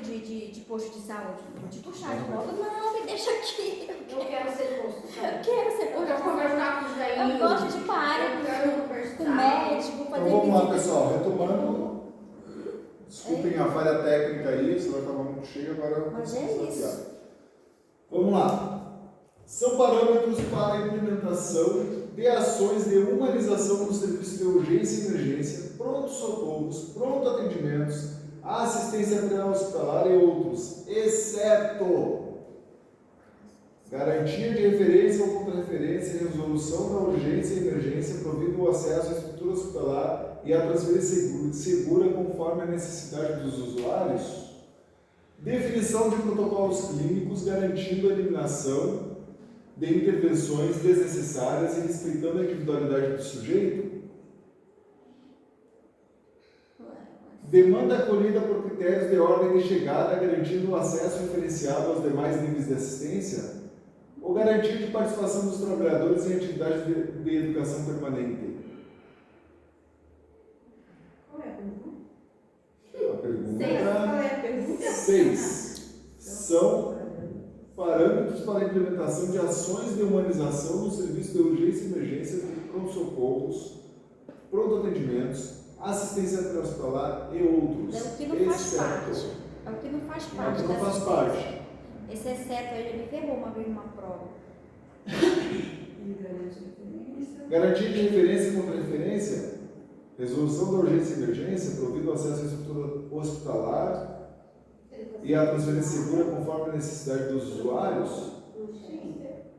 chefe de posto de saúde. Vou te puxar de volta. Não, me deixa aqui. Eu quero ser posto. Eu quero ser posto. Eu quero conversar com o Jair. Eu gosto de parar com o médico, fazer Então vamos lá, visita. pessoal, retomando. Desculpem a falha técnica aí, senão estava muito cheio, agora. Mas é isso. Vamos lá. São parâmetros para a implementação de ações de humanização no serviço de urgência e emergência, pronto-socorros, pronto-atendimentos, assistência pré-hospitalar e outros, exceto garantia de referência ou contra-referência e resolução da urgência e emergência, provido o acesso à estrutura hospitalar e a transferência segura conforme a necessidade dos usuários, definição de protocolos clínicos garantindo a eliminação de intervenções desnecessárias e respeitando a individualidade do sujeito, demanda acolhida por critérios de ordem de chegada garantindo o acesso diferenciado aos demais níveis de assistência, ou garantia de participação dos trabalhadores em atividades de educação permanente. Qual é a pergunta? A pergunta Qual é a pergunta? 6. São parâmetros para a implementação de ações de humanização no serviço de urgência e emergência de pronto-socorros, pronto-atendimentos, assistência pré-hospitalar e outros. É o que não faz parte. É o que não faz parte. É o que não dessa faz coisa. parte. Esse exceto aí ele me ferrou uma vez numa prova. Garantia de referência e contra-referência, resolução da urgência e emergência, provido acesso à estrutura hospitalar e a transferência segura conforme a necessidade dos usuários.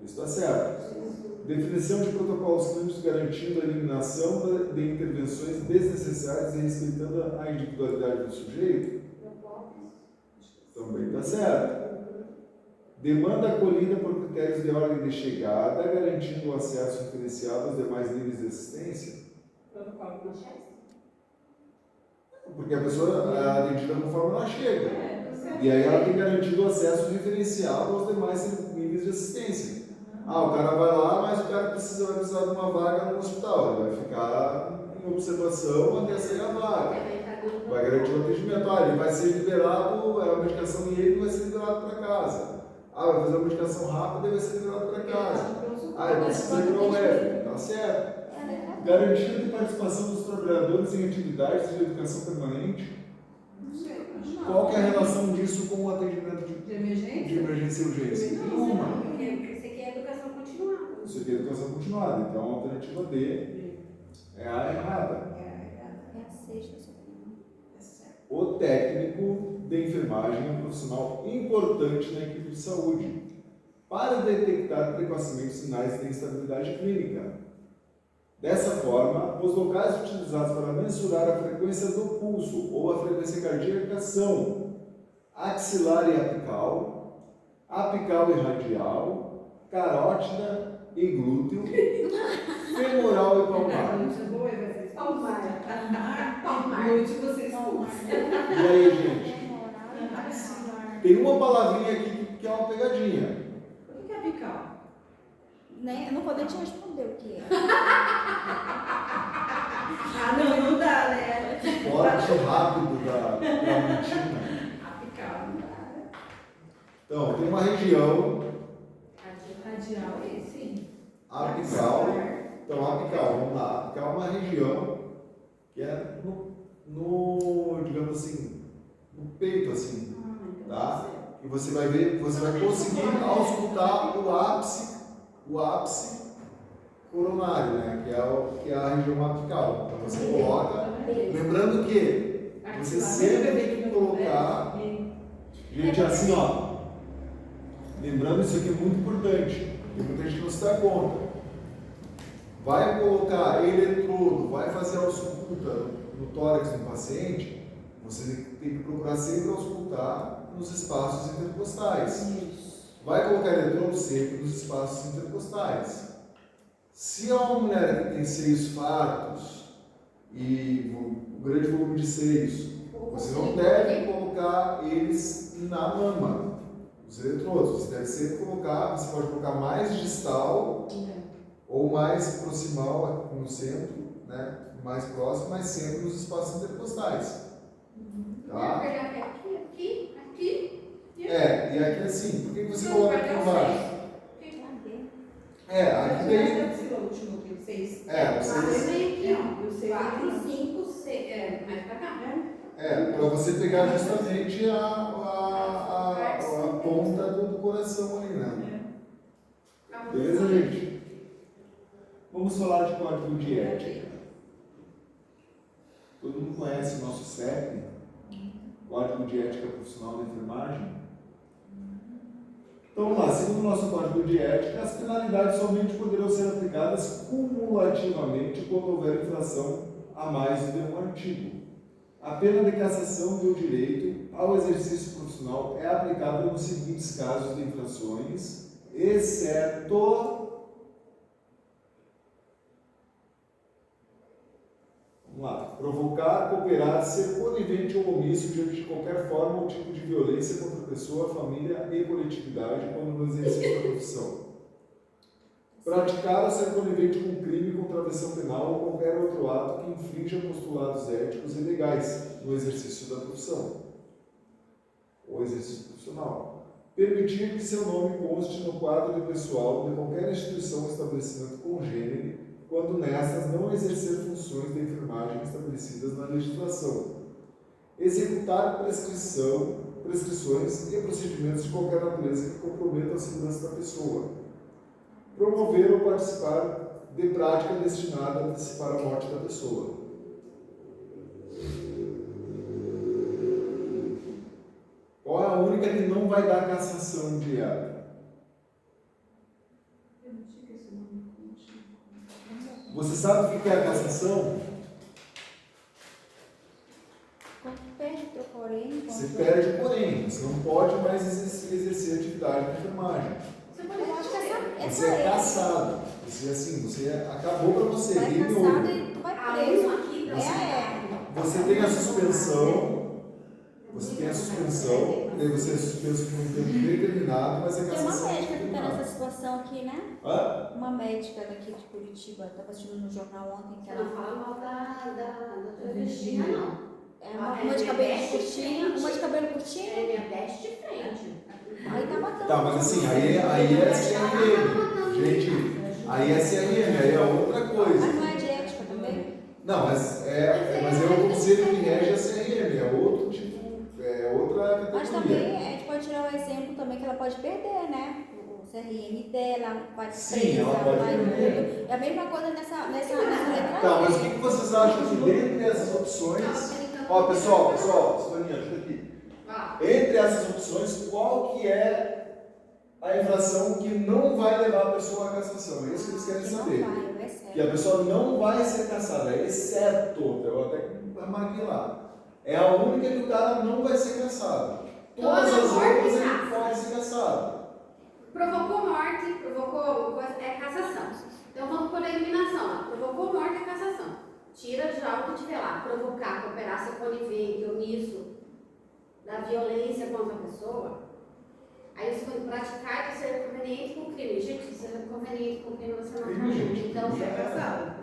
Isso está certo. Definição de protocolos clínicos garantindo a eliminação de intervenções desnecessárias e respeitando a individualidade do sujeito. Também está certo. Demanda acolhida por critérios de ordem de chegada, garantindo o acesso diferenciado aos demais níveis de assistência. Porque a pessoa é atendida conforme ela chega. E aí ela tem garantido o acesso diferenciado aos demais níveis de assistência. O cara vai lá, mas o cara vai precisar de uma vaga no hospital. Ele vai ficar em observação até sair a vaga. Vai garantir o atendimento. Ele vai ser liberado, a medicação e ele vai ser liberado para casa. Vai fazer uma medicação rápida e vai ser liberado para casa. Ele precisa ir para o web. Tá certo. Garantia de participação dos trabalhadores em atividades de educação permanente. Qual que é a relação disso com o atendimento de emergência e urgência? Nenhuma. Isso aqui é educação continuada. Isso aqui é educação continuada. Então a alternativa D é a errada. É a sexta, só que O técnico de enfermagem é um profissional importante na equipe de saúde para detectar precocemente sinais de instabilidade clínica. Dessa forma, os locais utilizados para mensurar a frequência do pulso ou a frequência cardíaca são axilar e apical, apical e radial, carótida e glúteo, femoral e palmar. Palmar. Noite vocês E aí, gente? Tem uma palavrinha aqui que é uma pegadinha. O que é apical? eu não vou nem te responder o que é. Não dá, né? Forte rápido da rotina. Apical, não dá. Então, tem uma região Radial, sim. apical. Então, apical, vamos lá. Apical é uma região que é no digamos assim, no peito, assim, tá? E você vai ver, você vai conseguir auscultar o ápice coronário, né? Que é a região apical. Então, você coloca, lembrando que você sempre tem que colocar, gente, assim, ó. Lembrando, isso aqui é muito importante, porque muita gente não se dá conta. Vai colocar eletrodo, vai fazer a ausculta no tórax do paciente, você tem que procurar sempre auscultar nos espaços intercostais. Vai colocar eletrodo sempre nos espaços intercostais. Se é uma mulher que tem seios fartos e um grande volume de seios, você não deve colocar eles na mama, os eletrodos. Você deve sempre colocar, você pode colocar mais distal ou mais proximal no centro, né? Mais próximo, mas sempre nos espaços intercostais. Tá? Aqui. assim, por que você Não, coloca vai aqui dar embaixo? Mas Aqui daí. deve ser o último que vocês. Vocês. Aqui, ó. E o 6 4, aqui. 5, 6, mais pra cá. Para você pegar justamente a ponta do coração ali, né? Beleza, gente? Vamos falar de código de ética. Todo mundo conhece o nosso CEP, Código de Ética Profissional da Enfermagem? Então vamos lá, segundo o nosso Código de Ética, as penalidades somente poderão ser aplicadas cumulativamente quando houver infração a mais de um artigo. A pena de cassação do direito ao exercício profissional é aplicável nos seguintes casos de infrações, exceto... Vamos lá. Provocar, cooperar, ser conivente ou omisso diante de qualquer forma ou tipo de violência contra a pessoa, família e coletividade quando no exercício da profissão. Praticar ou ser conivente com crime, contravenção penal ou qualquer outro ato que infrinja postulados éticos e legais no exercício da profissão ou exercício profissional. Permitir que seu nome conste no quadro de pessoal de qualquer instituição ou estabelecimento congênere quando nestas não exercer funções de enfermagem estabelecidas na legislação. Executar prescrições e procedimentos de qualquer natureza que comprometam a segurança da pessoa. Promover ou participar de prática destinada a antecipar a morte da pessoa. Qual é a única que não vai dar cassação direta? Você sabe o que é a cassação? Perde o teu porém. Você perde o porém, você não pode mais exercer atividade de enfermagem. Eu acho que Você é cassado. Você acabou para você. Vai Game caçado over. e tu vai preso. Aqui, Você tem a suspensão. Você tem a suspensão. Daí você é suspenso por um tempo determinado, mas a Tem uma cassação médica é que está determinada. nessa situação aqui, né? Hã? Uma médica daqui de Curitiba, estava assistindo no jornal ontem que Ela ela fala mal da Virgínia, não. é uma de cabelo curtinho, uma de cabelo curtinho, É minha teste de frente. aí tá matando. Tá, mas assim, aí é CRM. Gente, aí é CRM, aí é outra Mas coisa. não é de ética também? Não, mas é o conselho que rege a CRM, é outro tipo, é outra Mas categoria. também a gente pode tirar o exemplo também que ela pode perder, né? O CRM dela, vai Sim, presa, ela pode vai perder. tudo. É a mesma coisa nessa letra. Tá, mas o que vocês acham que dentre essas opções... Ó, pessoal, Soninha, ajuda aqui. Entre essas opções, qual que é a infração que não vai levar a pessoa à cassação? É isso que eles querem Que não saber. vai, é certo. Que a pessoa não vai ser cassada, exceto, eu até marquei lá. É a única que o cara não vai ser cassado. Todas Toda as morte outras ele caça. pode ser cassado. Provocou morte, provocou coisa, é cassação. Então vamos por eliminação. Ó. Provocou morte é cassação. Tira já o que tiver lá. Provocar, cooperar, ser conivente, omisso, da violência contra a pessoa. Aí o segundo, praticar de ser conveniente com o crime. Gente, ser conveniente com o crime você não Crime, gente. Então, Você é caçado.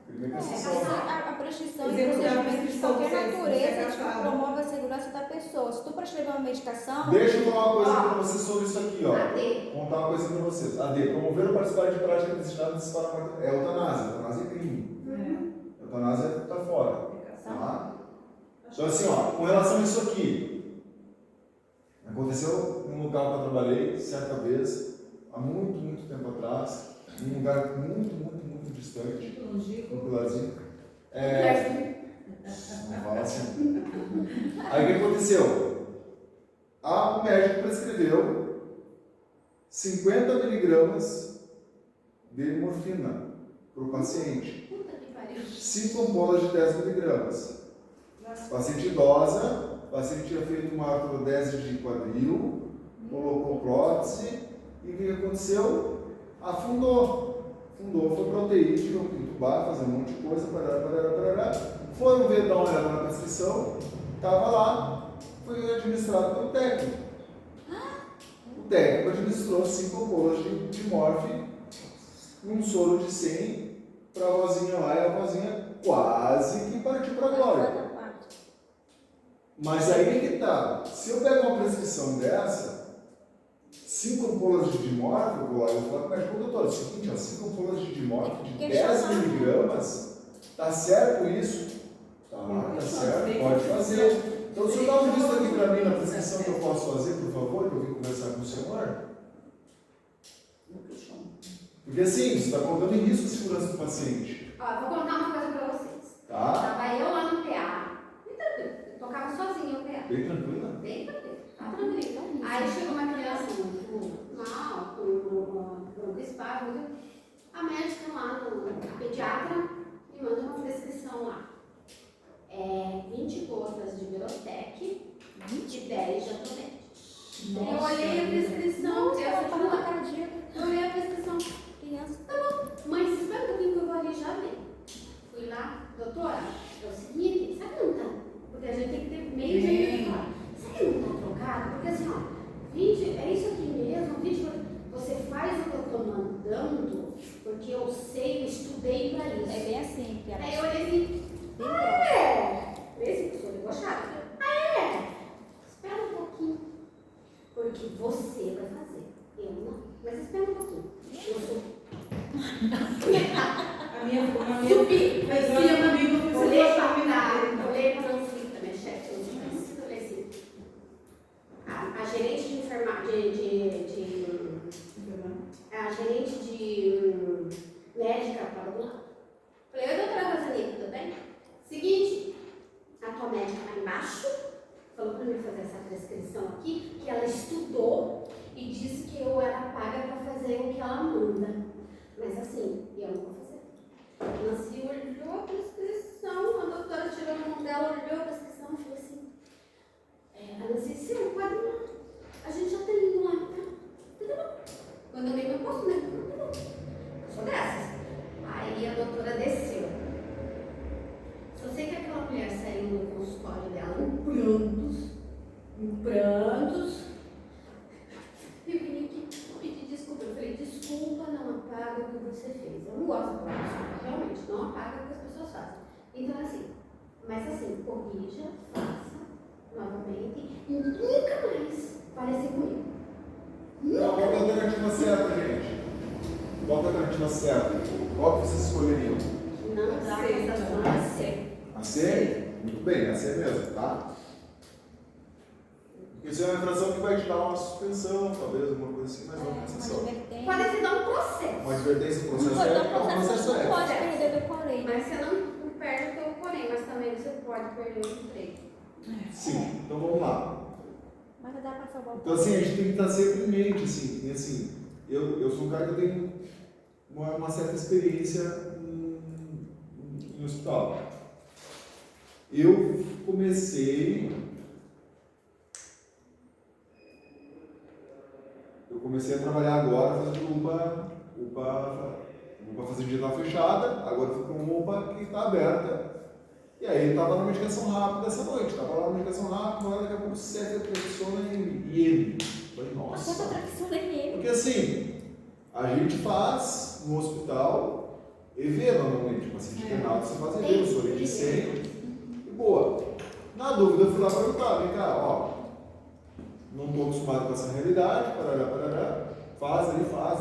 Primeira É, cassação. a prescrição e Executar a procedimento de prescrição qualquer você é natureza tipo, caçado. promove a segurança da pessoa. Se tu prescrever uma medicação, Deixa eu falar uma coisa pra vocês sobre isso aqui, ó. AD. Contar uma coisa pra vocês. AD, promover ou participar de prática destinada a antecipar a morte. É eutanásia. Eutanásia é crime. Eutanásia tá fora. Tá? Então assim, ó, com relação a isso aqui, aconteceu num local que eu trabalhei, certa vez, há muito tempo atrás, num lugar muito distante, no Pilarzinho. Não fala assim. Aí o que aconteceu? O médico prescreveu 50 miligramas de morfina para o paciente. Puta que pariu. 5 ampolas de 10 miligramas. Paciente idosa, paciente tinha feito uma artrodese de quadril, colocou prótese e o que aconteceu? Afundou. Foi para UTI, tive que entubar, fazer um monte de coisa, parará. Foram ver, dar uma olhada na prescrição, estava lá, foi administrado pelo técnico. O técnico administrou 5 ampolas de morfe, um soro de 100 para a vozinha lá, e a vozinha quase que partiu para a glória. Mas aí que tá, se eu pego uma prescrição dessa, 5 ampolas de dimorfo, eu vou lá e vou falar com o médico, doutor, é o seguinte, ó, 5 ampolas de dimorfo de 10 miligramas, tá certo isso? Tá certo, pode fazer. Então, o senhor dá um visto aqui para mim na prescrição que eu posso fazer, por favor, que eu vim conversar com o senhor? Porque assim, você está colocando em risco a segurança do paciente. Ó, vou contar uma coisa para vocês. Tá? Tava eu lá no PA, bem tranquilo, eu tocava sozinha o PA. Bem tranquila? Bem tranquilo, tá tranquilo. Aí chegou uma criança muito mal, com espasmo, a médica lá, a pediatra, me manda uma prescrição lá. 20 gotas de Virotec, 10 de Atonete. Eu olhei a prescrição, eu olhei a prescrição, criança, tá bom, mãe, se espera um pouquinho que eu vou ali já vem. Fui lá, doutora, é o seguinte, sabe que não tá? Porque a gente tem que ter meio de falar. Sabe que não tá trocado? Porque assim, ó, 20, é isso aqui mesmo, 20, você faz o que eu tô mandando, porque eu sei, eu estudei pra isso. É bem assim, que Aí eu olhei assim, esse que sou debochada. Espera um pouquinho, porque você vai fazer, eu não. Mas espera um pouquinho, eu sou. A minha Subi, mas olhei eu comigo, você olhei gosta pra muito dele. olhei pra Nancita, minha chefe, eu falei assim, a gerente de enfermagem, a gerente de médica para do lado. Falei, oi, doutora Rosanita, tudo bem? Seguinte, a tua médica lá embaixo falou para mim fazer essa prescrição aqui, que ela estudou e disse que eu era paga para fazer o que ela manda. Mas assim, eu não vou fazer. A Nancy olhou a prescrição, a doutora tirou a mão dela, olhou a prescrição e falou assim, a Nancy, sim, pode ir lá. A gente já tá indo lá, tá? Tá bom. Quando eu nem meu posto, né? Tá bom. Eu sou dessas. Aí a doutora desceu. Só sei que aquela mulher saiu no consultório dela em prantos. Eu vim aqui pedir desculpa. Eu falei, desculpa, não apaga o que você fez. Eu não gosto de falar desculpa, realmente. Não apaga o que as pessoas fazem. Então, assim, mas assim, corrija, faça novamente e nunca mais parecer comigo. Qual é a alternativa certa, gente? Qual é a alternativa certa? Qual que vocês escolheriam? Não dá prestação a C. A C? Muito bem, a C mesmo, tá? Isso é uma infração que vai te dar uma suspensão, talvez, alguma coisa assim, mas não uma cassação. Pode ser dar um processo. Uma advertência do processo Não, ético, não, é um processo não ético. pode perder do correio. Mas você não perde o teu porém, mas também você pode perder o emprego. Sim, então vamos lá. Mas não dá pra salvar o Então assim, a gente tem que estar sempre em mente, assim, e assim, eu sou um cara que eu tenho uma certa experiência em hospital. Eu comecei a trabalhar agora fazendo UPA fazendo dia fechada, agora eu fui para uma UPA que está aberta. E aí eu estava na medicação rápida essa noite, estava lá na medicação rápida, mas daqui a pouco certa tradução em IM. Falei, nossa. Essa tradução da IM. Porque assim, a gente faz no hospital EV normalmente, paciente internado, você faz EV, eu sou de 100, e boa. Na dúvida eu fui lá perguntar, vem cá, ó, não estou acostumado com essa realidade, parará, faz,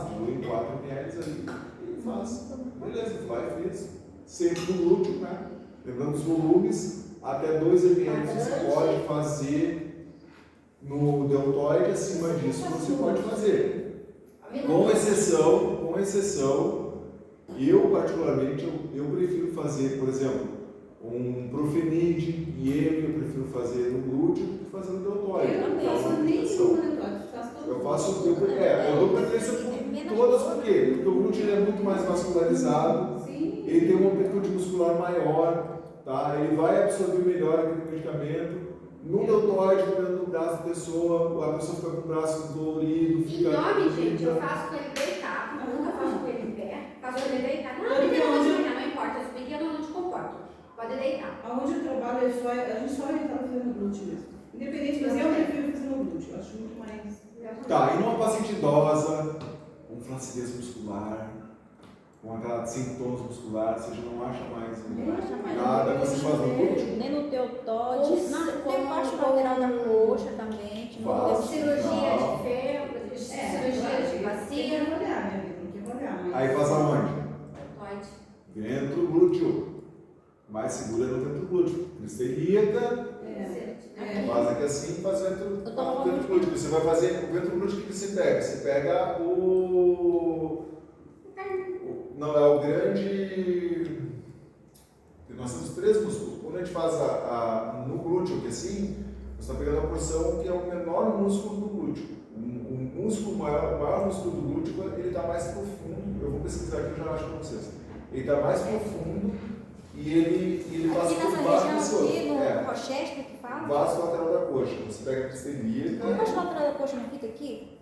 dilui em 4 ml ali, e faz. Beleza, fui lá e fiz, sempre no glúteo, né? Lembrando os volumes, até 2 ml você pode fazer no deltoide, acima disso você pode fazer. Com exceção, eu particularmente, eu prefiro fazer, por exemplo, um Profenid, IEM, eu prefiro fazer no glúteo do que fazer no deltoide. Eu não faço nenhuma deltoide, faço todo mundo. Eu dou preferência por todas, por quê? Porque o glúteo ele é muito mais vascularizado, Sim. ele tem uma amplitude muscular maior, tá? Ele vai absorver melhor aquele medicamento. No deltoide, dependendo do braço da pessoa, a pessoa fica com o braço dolorido, Em fica. nome, gente, eu faço com ele deitado, eu nunca faço com ele em pé, faço com ele deitado. Não, não importa, eu sou pequeno, eu não te comporto. Pode deitar. Aonde eu trabalho, a gente só orientava fazendo glúteo mesmo. Independente, mas eu prefiro fazer no glúteo, eu acho muito mais. Tá, e numa paciente idosa, com flacidez muscular, com aquela sintomas musculares, você já não acha mais nada, você faz no glúteo? Nem no deltoide, tem parte lateral da coxa também. Faz. Cirurgia de ferro, mais segura no ventro glúteo. Crista ilíaca, faz aqui assim, faz o ventro glúteo. Você vai fazer o ventro glúteo, o que você pega? Você pega não, é o grande... Nós temos 3 músculos. Quando a gente faz no glúteo, que assim, você está pegando a porção que é o menor músculo do glúteo. O maior músculo do glúteo, ele está mais profundo. Eu vou pesquisar aqui, eu já acho para vocês. Ele está mais profundo e ele passa por baixo desse outro. Aqui no rochete, que fala? Vaso lateral da coxa. Você pega a crista ilíaca. O vaso lateral da coxa não fica aqui?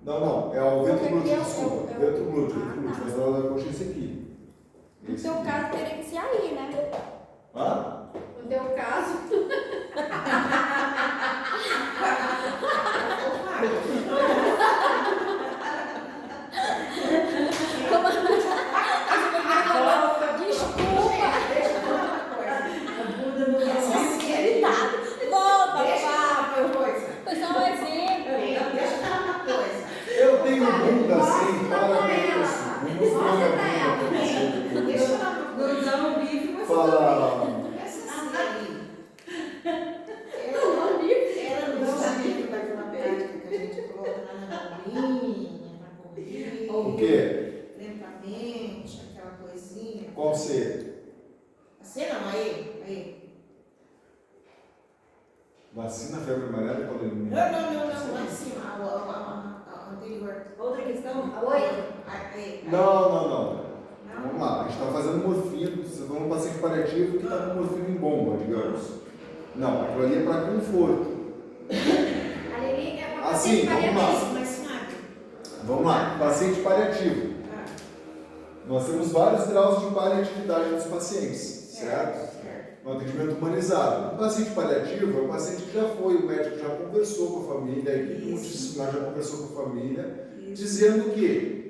Não, é o ventro Porque aqui glúteo, é o- desculpa. é o- Ventro glúteo, Ah, ventro glúteo. tá. Mas lateral da coxa é esse aqui. No seu caso, teria que ser aí, né? Hã? No teu caso, Desculpa! Deixa eu falar uma coisa. A bunda não é Sinceridade. Volta, Deixa eu falar Fábio. uma coisa. Foi só um exemplo. Deixa eu falar uma coisa. Eu tenho bunda assim, parabéns. Mostra pra ela. Deixa eu falar uma coisa. Não dá um bife, mas Fala. Essa sim. não vi. Ela não sabe daquela prática que a gente coloca lá na bombinha, na corrida. O quê? Lentamente, aquela coisinha. Qual ser? Assim não, aí. Vacina, febre amarela e poliomielite. Não, lá em cima, a anterior. outra questão. Aí. Não. Vamos lá, a gente está fazendo morfina, você está num paciente paliativo que está com morfina em bomba, digamos. Não, aquilo ali é para conforto. Ali é uma Assim, vamos lá. Isso, mais suave. Vamos lá, paciente paliativo. Nós temos vários graus de paliatividade dos pacientes, certo? No atendimento humanizado. Um paciente paliativo é um paciente que já foi, o médico já conversou com a família, a equipe multidisciplinar já conversou com a família, dizendo que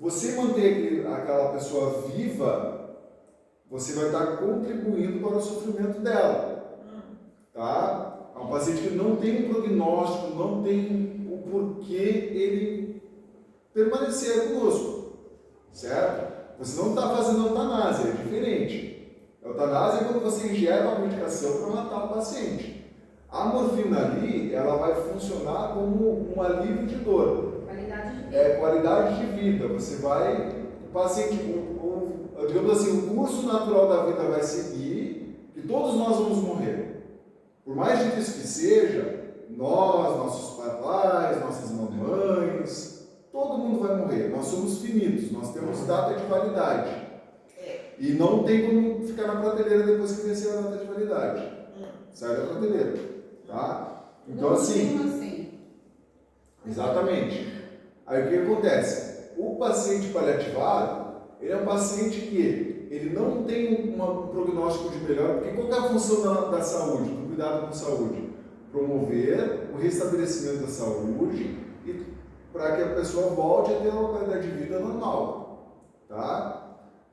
você manter aquela pessoa viva, você vai estar contribuindo para o sofrimento dela. Tá? É um paciente que não tem um prognóstico, não tem o porquê ele permanecer conosco, certo? Você não está fazendo eutanásia, é diferente. Eutanásia é quando você ingere uma medicação para matar o paciente. A morfina ali, ela vai funcionar como um alívio de dor. Qualidade de vida. É qualidade de vida. Você vai, o paciente, digamos assim, o curso natural da vida vai seguir e todos nós vamos morrer. Por mais difícil que seja, nós, nossos papais, nossas mamães, todo mundo vai morrer. Nós somos finitos, nós temos data de validade. E não tem como ficar na prateleira depois que vencer a data de validade. Sai da prateleira. Tá? Então assim. Exatamente. Aí o que acontece? O paciente paliativado, ele é um paciente que ele não tem um prognóstico de melhora, porque qual é a função da saúde, do cuidado com saúde? Promover o restabelecimento da saúde e para que a pessoa volte a ter uma qualidade de vida normal. Tá?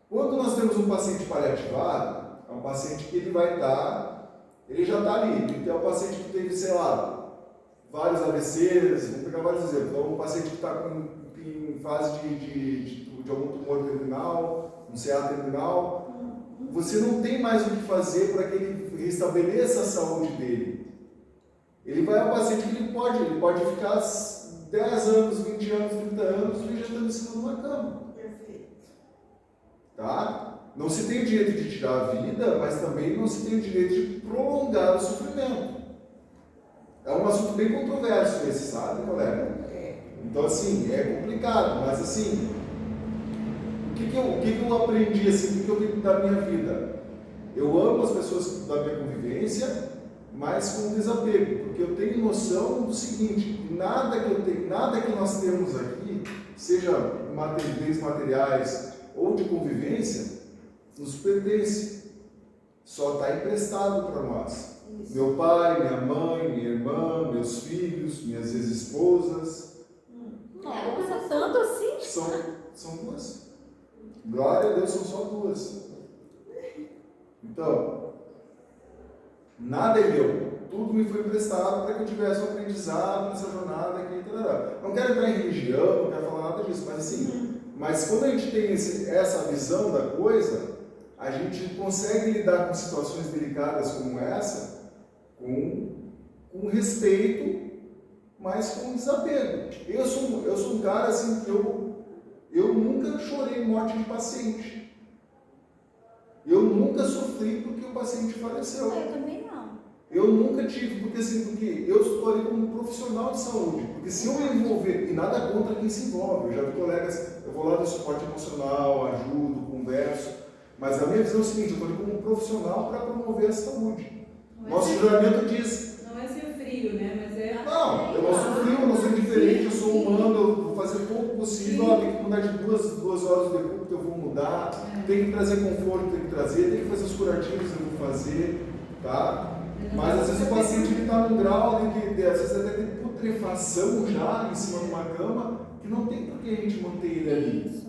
Quando nós temos um paciente paliativado, é um paciente que ele vai estar, ele já está ali, então é um paciente que teve, sei lá, vários AVCs, vou pegar vários exemplos, então um paciente que está em fase de algum tumor terminal, um CA terminal, você não tem mais o que fazer para que ele restabeleça a saúde dele. Ele vai ao paciente que ele pode ficar 10 anos, 20 anos, 30 anos vegetando em cima de uma cama. Tá? Não se tem o direito de tirar a vida, mas também não se tem o direito de prolongar o sofrimento. É um assunto bem controverso esse, sabe, colega? Então, assim, é complicado, mas assim, o que eu aprendi, assim, o que eu tenho da minha vida? Eu amo as pessoas da minha convivência, mas com desapego, porque eu tenho noção do seguinte, nada que nós temos aqui, seja bens materiais ou de convivência, nos pertence. Só está emprestado para nós. Isso. Meu pai, minha mãe, minha irmã, meus filhos, minhas ex-esposas. Nossa, tanto assim? São 2. Glória a Deus, são só 2. Então, nada é meu. Tudo me foi emprestado para que eu tivesse um aprendizado nessa jornada aqui. Não quero entrar em religião, não quero falar nada disso, mas assim, mas quando a gente tem essa visão da coisa, a gente consegue lidar com situações delicadas como essa com respeito, mas com desapego. Eu sou um cara assim que eu nunca chorei morte de paciente. Eu nunca sofri porque o paciente faleceu. Eu também não. Eu nunca tive, porque eu estou ali como profissional de saúde. Porque se eu me envolver, e nada contra quem se envolve, eu já vi colegas, eu vou lá do suporte emocional, ajudo, converso, mas a minha visão é o seguinte, eu estou ali como profissional para promover a saúde. Nosso juramento diz... Não é ser frio, né? Mas é... Não, eu não sou frio, eu não sou indiferente, eu sou humano, eu vou fazer tudo possível, tem que mudar de duas horas de decúbito, eu vou mudar, tem que trazer conforto, tem que trazer, tem que fazer os curativos, eu vou fazer, tá? Mas às vezes o paciente está num grau ali que às vezes até tem putrefação já em cima de uma cama, que não tem por que a gente manter ele ali.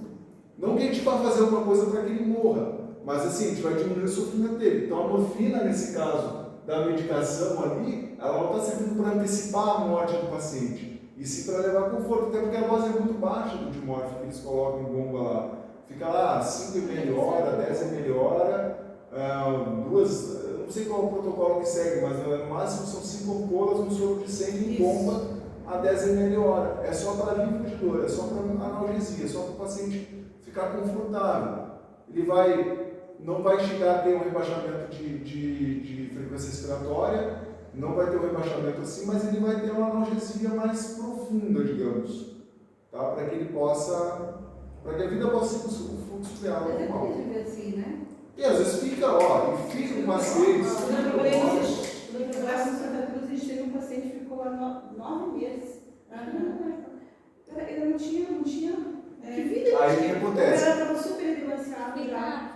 Não que a gente vá fazer alguma coisa para que ele morra, mas assim, a gente vai diminuir o sofrimento dele. Então a morfina, nesse caso, da medicação ali, ela não está servindo para antecipar a morte do paciente, e sim para levar conforto, até porque a dose é muito baixa do dimorfo que eles colocam em bomba lá. Fica lá 5 ml hora, 10 ml hora, não sei qual é o protocolo que segue, mas no máximo são 5 ampolas no soro de sangue em bomba a 10 ml hora. É só para alívio de dor, é só para analgesia, é só para o paciente ficar confortável. Ele não vai chegar a ter um rebaixamento de frequência respiratória, não vai ter um rebaixamento assim, mas ele vai ter uma analgesia mais profunda, digamos, tá? Para que a vida possa ser o fluxo real Mas é normal. difícil viver assim, né? E às vezes fica com pacientes. Quando eu trabalhava no Santa Cruz, a gente teve um paciente que ficou lá 9 meses. Ele não tinha. Que vida ele Aí o que tinha? acontece? Ele estava super dilanciado já.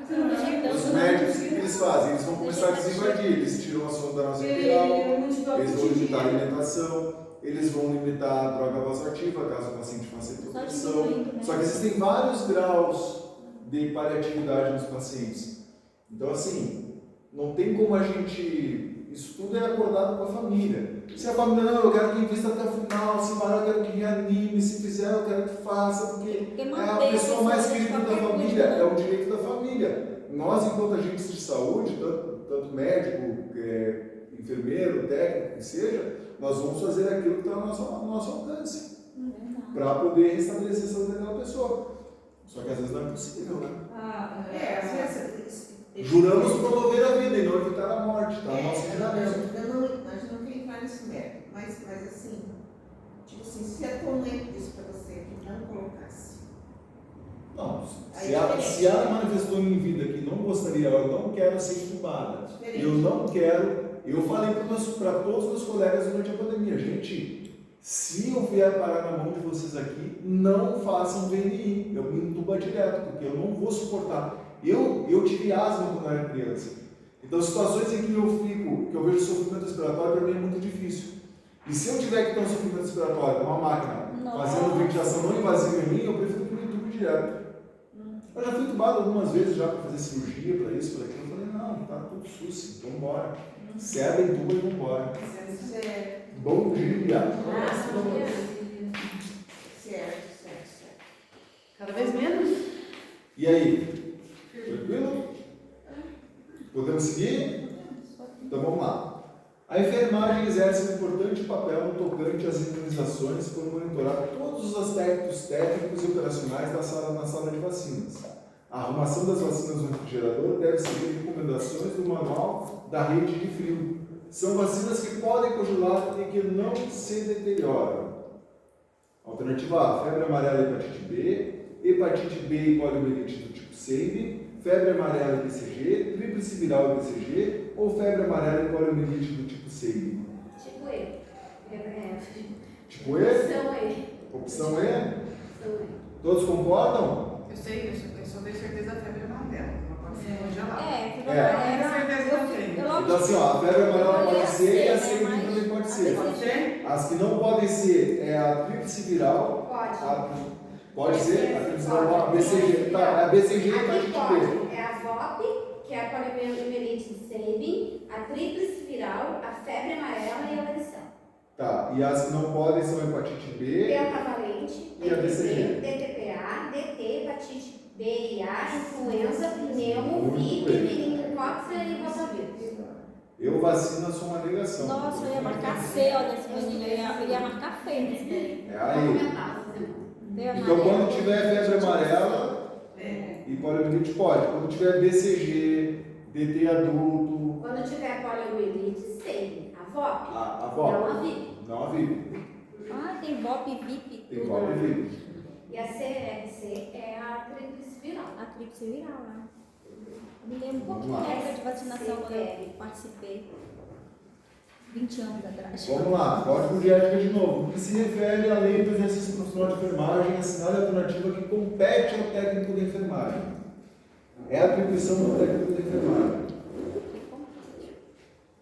Os médicos, o que eles fazem? Eles vão começar a desinvadir, eles tiram a sonda nasoepiral, eles vão limitar a alimentação, eles vão limitar a droga vasoativa, caso o paciente faça hipopressão. Só que existem vários graus de paliatividade nos pacientes. Então, assim, não tem como a gente... Isso tudo é acordado com a família. Se a família, não, eu quero que invista até o final, se parar, eu quero que reanime, se fizer, eu quero que faça, porque é a pessoa mais querida da família, é o direito da família. Nós, enquanto agentes de saúde, tanto médico, enfermeiro, técnico, que seja, nós vamos fazer aquilo que está ao nosso alcance, para poder restabelecer a saúde daquela pessoa. Só que às vezes não é possível, né? Às vezes. Juramos promover a vida e não evitar a morte, tá? Nosso juramento. A gente não quer entrar nesse mérito, mas assim, tipo assim, se a tua mãe disse pra você que não colocasse. Não, se ela manifestou em vida que não gostaria, eu não quero ser entubada, eu não quero, eu falei para todos os meus colegas durante a pandemia, gente, se eu vier parar na mão de vocês aqui, não façam VNI, eu me entuba direto, porque eu não vou suportar. Eu tive asma quando eu era criança. Então, situações em que eu vejo sofrimento respiratório, para mim é muito difícil. E se eu tiver que ter um sofrimento respiratório, uma máquina fazendo ventilação não invasiva em mim, eu prefiro que eu me entube direto. Eu já fui entubado algumas vezes já para fazer cirurgia, para isso, para aquilo. Eu falei, não, tá tudo sucio, então bora. Ceda, entuba e vambora. Bom dia. Certo. Cada vez menos. E aí? Tranquilo? Podemos seguir? Então vamos lá. A enfermagem exerce um importante papel no tocante às imunizações por monitorar todos os aspectos técnicos e operacionais na sala de vacinas. A arrumação das vacinas no refrigerador deve seguir recomendações do manual da rede de frio. São vacinas que podem congelar e que não se deterioram. Alternativa A, febre amarela e hepatite B, hepatite B e poliomielite do tipo SAVE, febre amarela e BCG, tríplice viral e BCG, ou febre amarela e poliomielite do tipo SAVE? Tipo E. Tipo E? Opção E? Todos concordam? Eu só tenho certeza da febre amarela, não pode ser congelada. febre É. amarela. Então assim, ó, a febre amarela pode ser e a SAVE também pode ser. Pode ser? As que não podem ser é a tríplice viral. Pode. Pode ser? A tríplice viral, a BCG. Tá, a BCG e a Aqui hepatite B. pode. É a VOP, que é a poliomielite SAVE, a tríplice viral, a febre amarela e a varicela. Tá, e as que não podem são a hepatite B. Pentavalente, E a BCG? DTPA, DT, hepatite VIH, influenza, pneumo, Muito VIP, bem. meningocócica e rotavírus. Eu vacina sou uma negação. Nossa, eu ia marcar C, ó, nesse menino. Eu ia marcar feio nesse daí. É Vou aí. comentar essa semana. Veio Então, quando amarelo. tiver febre amarela e poliomielite, pode. Quando tiver BCG, DT adulto, Quando tiver poliomielite, sei. A VOP. a Não VOP, a VIP. não a VIP. Ah, tem VOP, VIP. Tem tudo. VOP e VIP. E a CRC é a tríplice viral. A tríplice viral, né? Eu me lembro um pouquinho Vamos lá. da época de vacinação quando eu participei. 20 anos atrás. Vamos lá, código de ética de novo. No que se refere à lei do exercício profissional de enfermagem, assinale a alternativa que compete ao técnico de enfermagem. É a atribuição do técnico de enfermagem.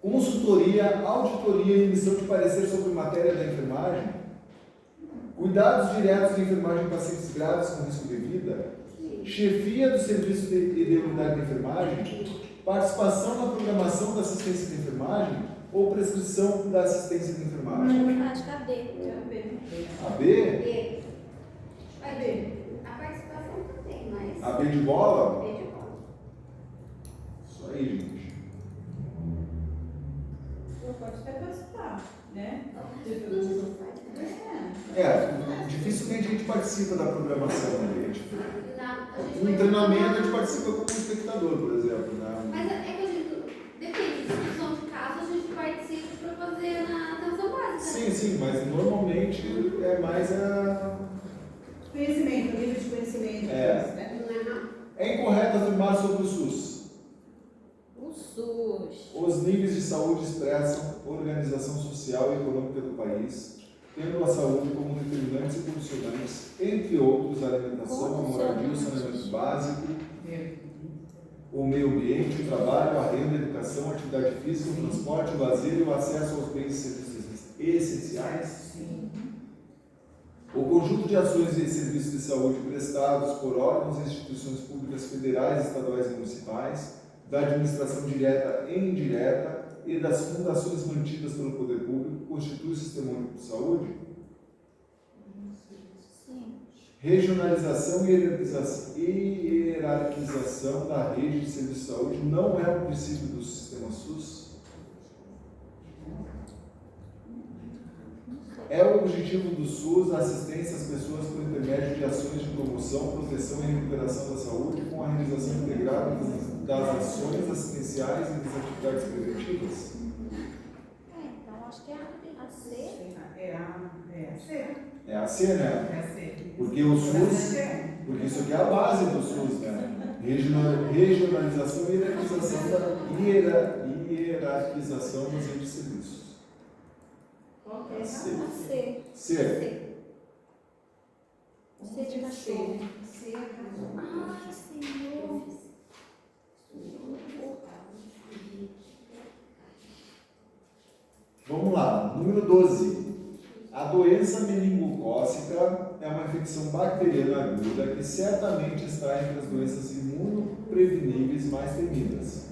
Consultoria, auditoria e emissão de parecer sobre matéria da enfermagem. Cuidados diretos de enfermagem em pacientes graves com risco de vida. Chefia do serviço de unidade de enfermagem. Participação na programação da assistência de enfermagem ou prescrição da assistência de enfermagem. Acho que é a D. A B? B. Vai ver. A participação também, mas. A B de bola? B de bola. Isso aí, gente. Eu pode até participar, né? Dificilmente a gente participa da programação, né, gente? Não, a gente No vai- treinamento a gente participa como espectador, por exemplo, né? Mas é que a gente, depende de discussão de caso, a gente participa para fazer na atenção básica. Sim, mas normalmente é mais a... Conhecimento, nível de conhecimento. É. Né? Não. É incorreto afirmar sobre o SUS. O SUS. Os níveis de saúde expressam organização social e econômica do país, tendo a saúde como determinantes e condicionantes, entre outros, a alimentação, a moradia, o saneamento básico, o meio ambiente, o trabalho, a renda, a educação, a atividade física, o transporte, o lazer e o acesso aos bens e serviços essenciais. O conjunto de ações e serviços de saúde prestados por órgãos e instituições públicas federais, estaduais e municipais, da administração direta e indireta e das fundações mantidas pelo poder público constitui o Sistema Único de Saúde. Sim. Regionalização e hierarquização da rede de serviços de saúde não é um princípio do sistema SUS. É o objetivo do SUS a assistência às pessoas por intermédio de ações de promoção, proteção e recuperação da saúde com a realização integrada das ações assistenciais e das atividades preventivas. Então acho que é a C. É a C. É a C, né? É a C. Porque o SUS, porque isso aqui é a base do SUS, né? Regionalização e hierarquização das redes de serviços. Qual que é? A C. C. C de cachorro. C. Ai, Senhor. Vamos lá, número 12. A doença meningocócica é uma infecção bacteriana aguda que certamente está entre as doenças imunopreveníveis mais temidas.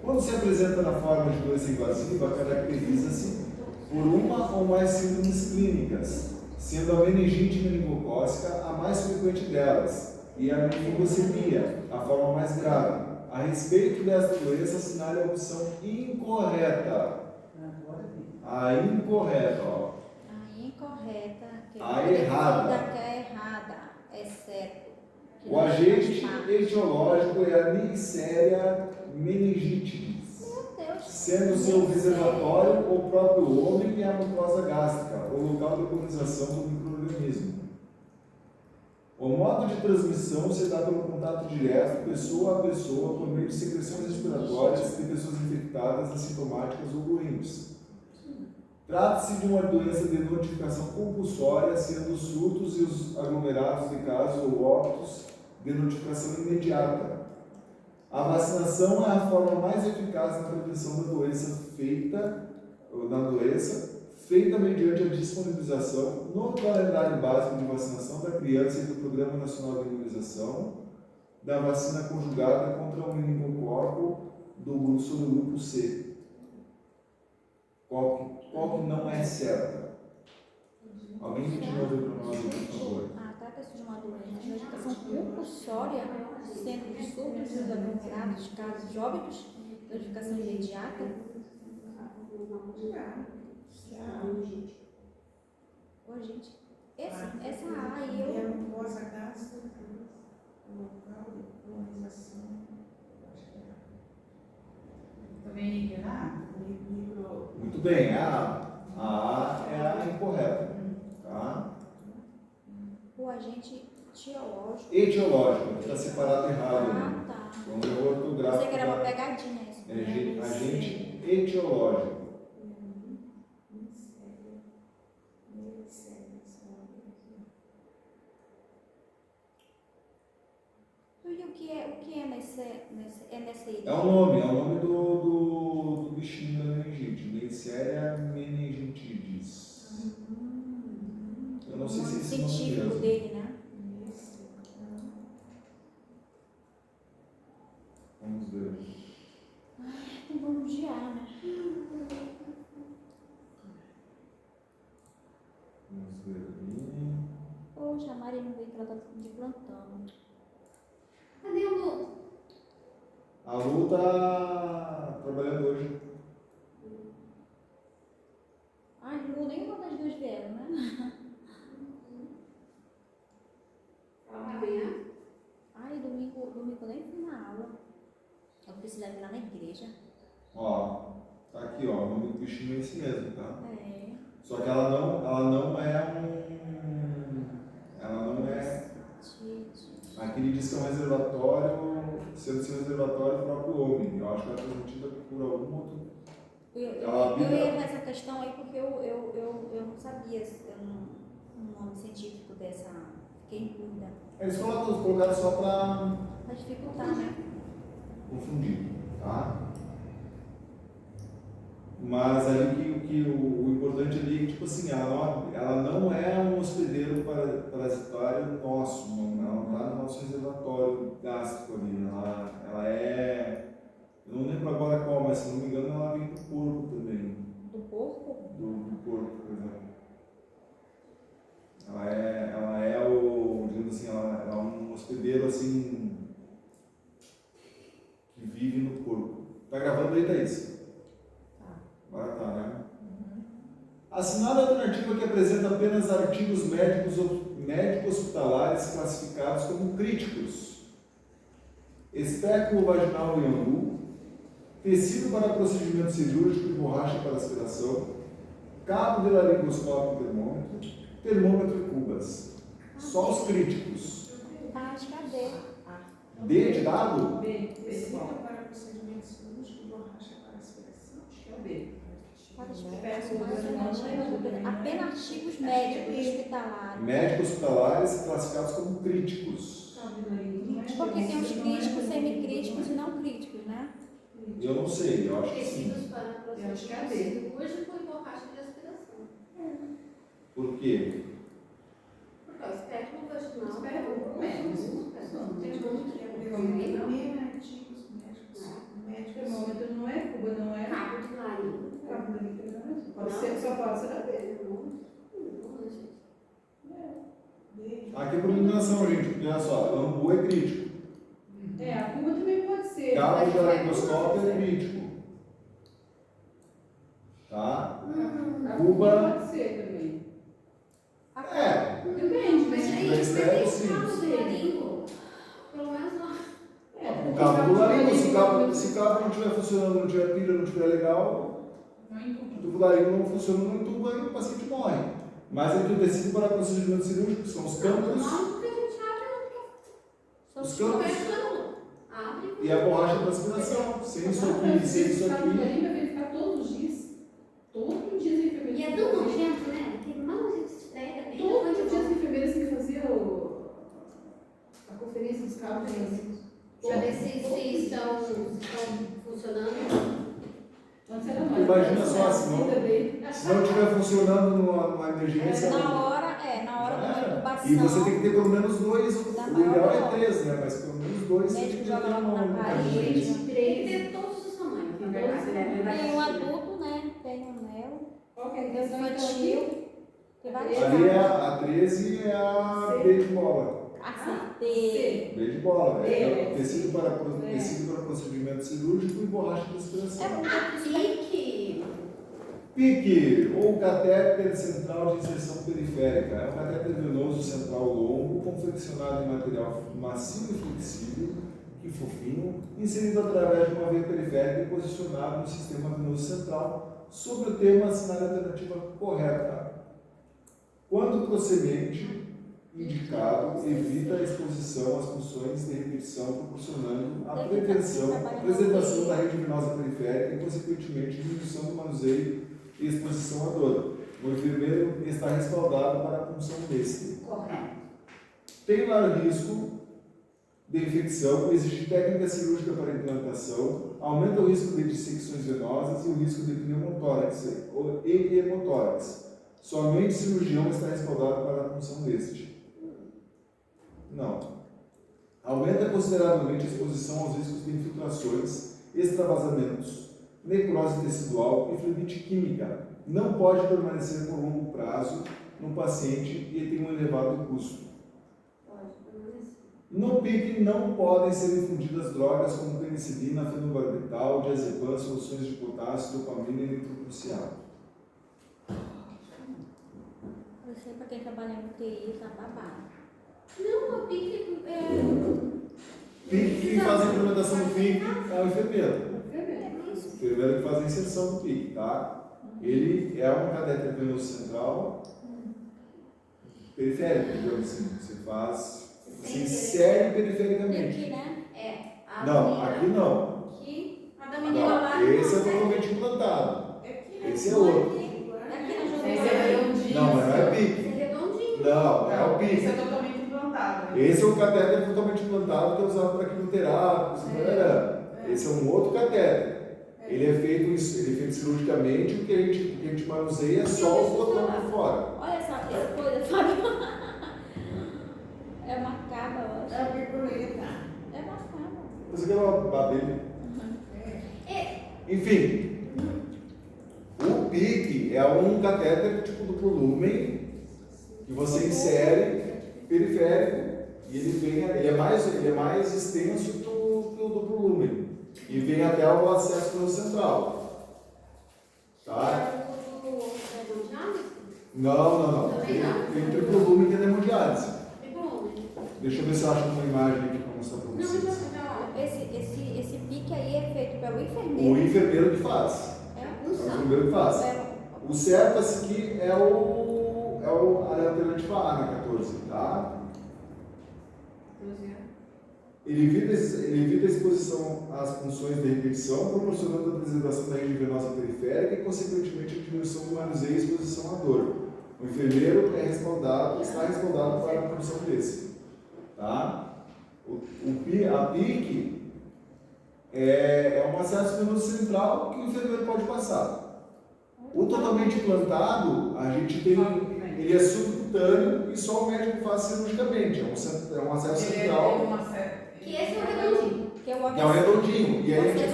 Quando se apresenta na forma de doença invasiva, caracteriza-se por uma ou mais síndromes clínicas, sendo a meningite meningocócica a mais frequente delas e a meningocemia, a forma mais grave. A respeito desta doença, assinale a opção incorreta. A incorreta, ó. A incorreta. Que A errada. Que é errada, exceto. que O não agente faz parte. etiológico é a Neisseria meningitidis, Meu Deus. sendo seu reservatório o próprio homem e a mucosa gástrica, o local de colonização do micro-organismo. O modo de transmissão se dá pelo contato direto, pessoa a pessoa, por meio de secreções respiratórias de pessoas infectadas, assintomáticas ou doentes. Trata-se de uma doença de notificação compulsória, sendo os surtos e os aglomerados de casos ou óbitos de notificação imediata. A vacinação é a forma mais eficaz na prevenção da doença feita mediante a disponibilização no calendário básico de vacinação da criança e do Programa Nacional de Imunização da vacina conjugada contra o meningococo do grupo C. Qual que não é certa? Alguém me tirou para nós, por favor. Trata-se de uma doença de medicação compulsória, sendo de surtos aglomerados, casos de óbitos, notificação imediata. Ô, gente, essa A aí eu. Após a gasta, o local de colonização. Também ignorar? Muito bem, a A é a incorreta. Tá? O agente etiológico. Etiológico, está separado errado. Ah, tá. Vamos ver o ortográfico. Pensei que era uma da- pegadinha isso. Agente etiológico. E o que é nessa É o nome do bichinho da meningite. Neisseria meningitidis. Eu não sei se é esse nome científico mesmo. dele, né? Vamos ver. Então vamos de A, né? Vamos ver ali. Poxa, a Mari não veio que ela tá de plantão. Cadê o Lu? A Lu tá trabalhando hoje. Ai, Lu, nenhuma das duas vieram, né? Amanhã? Ai, domingo eu nem fui na aula. Eu precisava ir lá na igreja. Ó, tá aqui, ó. O nome do bichinho é esse mesmo, tá? É. Só que ela não é aqui ele diz que é um reservatório, sendo seu reservatório do próprio homem. Eu acho que ela é transmitida por algum outro. Eu Ela ia nessa questão aí porque eu não sabia o nome científico dessa. Fiquei em dúvida. Eles colocaram só para Pra dificultar, né? confundir, tá? Mas ali que o importante ali é que, tipo assim, ela não é um hospedeiro parasitário nosso, ela não está no nosso reservatório gástrico ali, ela é, eu não lembro agora qual, mas se não me engano ela vem do porco também. Do porco? Do porco, por exemplo. Ela é o, digamos assim, ela é um hospedeiro assim, que vive no porco. Tá gravando aí, Thaís? Agora tá, né? Assinada a alternativa que apresenta apenas artigos médicos hospitalares classificados como críticos. Espéculo vaginal em angu, tecido para procedimento cirúrgico e borracha para aspiração, cabo de laringoscópio e termômetro e cubas. Só os críticos. Acho que é D. D de dado? Tecido para procedimento cirúrgico, borracha para aspiração. Acho que é o B. Apenas artigos médicos hospitalares. Médicos hospitalares classificados como críticos. Porque tem os críticos, semicríticos e não críticos, né? Eu não sei, eu acho que sim. Tecidos para Eu acho que é a procedimento cirúrgico e borracha de aspiração. Por quê? Porque o espéculo vaginal. Espéculo, Também artigos médicos. Termômetro não é, cuba não é. Cabo de laringe. Cabo da língua não é. Pode ser, só pode ser a B. Aqui é por eliminação, gente, porque olha só, angu é crítico. É, a cuba também pode ser. Cabo de laringoscópio é crítico. Tá? A Cuba- cuba pode ser também. É, Depende, Mas né? aí, Mas mas é tem sim. o cabo do laringo. Pelo menos lá. o cabo do laringo, se o cabo não estiver funcionando, não tiver pilha, não estiver legal, Não entuba. o tubo laringo não funciona, não entuba e o paciente morre. Mas aqui o tecido para procedimento cirúrgico, que são os campos Não, porque a gente abre Os campos. Abre. e a borracha para aspiração. Sem isso aqui, sem isso Cabo da aqui. língua vai verificar todos os dias. Todos os dias a enfermeira. E é tão nojento, né? Que mal a gente estrega bem. Todos os dias a enfermeira tem que fazer a conferência dos cabos. Pra ver se estão funcionando. Imagina só, se não estiver funcionando numa emergência. Na hora já da era. intubação, E você tem que ter pelo menos dois, o Dá ideal maior é dó. 3, né? Mas pelo menos 2 o você tem médico que joga ter logo na uma parede. emergência. Tem que ter todos os tamanhos. Na verdade, Tem o adulto, né? Tem o neo. Qual que é a Tem o questão então infantil. aqui? Tem várias Ali capas. a 13 é a B de bola. Acertei. B de bola. É É. tecido para procedimento cirúrgico e borracha de extração. É um Pique. PIC, ou catéter central de inserção periférica, é um catéter venoso central longo, confeccionado em material macio e flexível, que fofinho, inserido através de uma veia periférica e posicionado no sistema venoso central, sobre o tema assinar a alternativa correta. Quando procedente indicado, evita a exposição às funções de repetição, proporcionando a preservação da rede venosa periférica e, consequentemente, diminuição do manuseio e exposição à dor. O enfermeiro está respaldado para a punção deste. Correto. Tem maior risco de infecção, existe técnica cirúrgica para implantação, aumenta o risco de dissecções venosas e o risco de pneumotórax e hemotórax. Somente o cirurgião está respaldado para a punção deste. Não. Aumenta consideravelmente a exposição aos riscos de infiltrações, extravasamentos, necrose tecidual e fluidite química. Não pode permanecer por longo prazo no paciente e tem um elevado custo. Pode permanecer. No PIC não podem ser infundidas drogas como penicilina, fenobarbital, diazepam, soluções de potássio, dopamina e nitroprusiato. Eu sei pra quem trabalha no TI, tá babado. Não, o pique PIC, quem faz a implementação do PIC é o enfermeiro. Isso. O enfermeiro que faz a inserção do PIC, tá? Ele é um catéter venoso central periférico, digamos assim. Você insere E perifericamente. aqui, né? a Não, menina aqui não. aqui, a da menina lá. Não, esse é totalmente implantado. Esse é outro. Aqui na Esse jugular. é redondinho. Não, mas não é Esse PIC. é redondinho. Não, é o Esse PIC. é totalmente implantado. Né? Esse é um catéter totalmente implantado que é usado para quimioterapia. Esse é um outro catéter. Ele é feito cirurgicamente, o que a gente manuseia é só o botão por fora. Olha essa coisa, Fábio. É macabra, eu acho. É a borboleta. É macabra. Isso aqui é uma babelha. Enfim, o PIC é um catéter tipo duplo lumen que você insere periférico e ele é mais extenso que o duplo lumen e vem até o acesso pelo central. Tá? Não. Também não. Tem o triplo lumen que é hemodiálise. Triplo. Deixa eu ver se eu acho uma imagem aqui para mostrar para Não, vocês. Esse pique aí é feito pelo O enfermeiro. enfermeiro que faz. É É o Função. enfermeiro que faz. É, O certo esse aqui é a alternativa A na 14, tá? Ele evita a exposição às funções de repetição, proporcionando a preservação da rede venosa periférica e, consequentemente, a diminuição do manuseio e exposição à dor. O enfermeiro está respaldado para a produção desse. Tá? A PIC é um acesso venoso central que o enfermeiro pode passar. O totalmente implantado, a gente tem, ele é subcutâneo e só o médico faz cirurgicamente. É um acesso central. Que esse é o redondinho. que é o Que é um redondinho. E aí a gente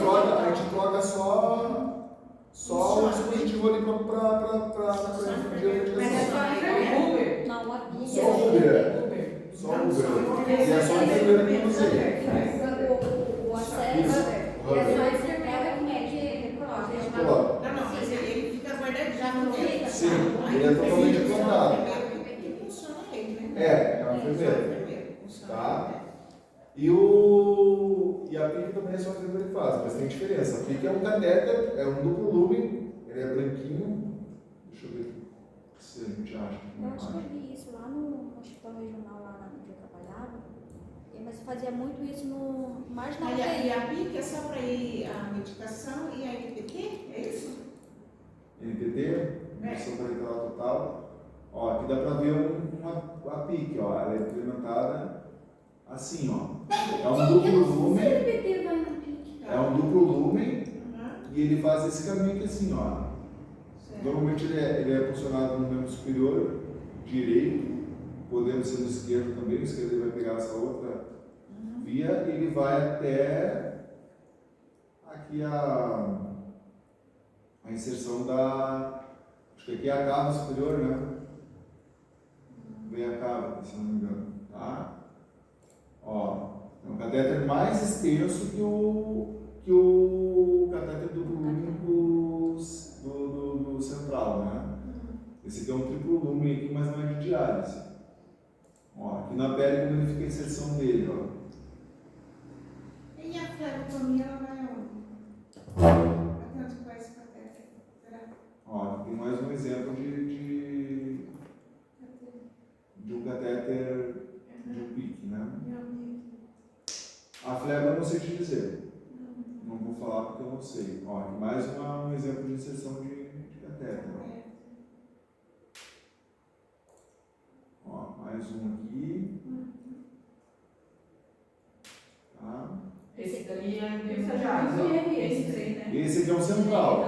troca só o dispositivo ali para infundir a medicação. Não, a pique Só o Uber. Só o Uber. E é só o enfermeiro que manuseia. o acesso. E é só esse pega com médico. Coloca. Não, mas ele fica guardadinho. Já não fica? Sim, ele é totalmente implantado. Que funciona ele, né? É um enfermeiro. Tá? E a PIC também é só o enfermeiro que faz, mas tem diferença. A PIC é um catéter, é um duplo lumen, ele é branquinho. Deixa eu ver se a gente acha. Eu acho que eu vi isso lá no hospital regional, lá onde eu trabalhava. Mas eu fazia muito isso mais na E UTI. a PIC é só para ir a medicação e a NPT? É isso? NPT, Injeção Parenteral Total. Ó, aqui dá para ver a PIC, ó, ela é implementada assim, ó. É um duplo lumen, CNPT vai no pique. é um duplo lumen Uhum. e ele faz esse caminho aqui assim, ó. Certo. Normalmente ele é posicionado no membro superior direito, podendo ser no esquerdo também, o esquerdo ele vai pegar essa outra via e ele vai até aqui a inserção da, acho que aqui é a cava superior, né? clavia, se não me engano, tá? Ó, é um catéter mais extenso que o catéter do lumen do central, né? Esse aqui é um triplo lumen aqui, mas não é de diálise. Ó, aqui na pele como ele fica a inserção dele, ó. E a flebotomia, ela vai aonde? Tanto com esse catéter. Será? Ó, aqui tem mais um exemplo de um catéter de um pique, né? A flebo eu não sei te dizer. Não vou falar porque eu não sei. Ó, aqui mais um exemplo de inserção de catéter. Ó, mais um aqui. Tá? Esse daí é Isso já né? Esse aqui é um central. Tá,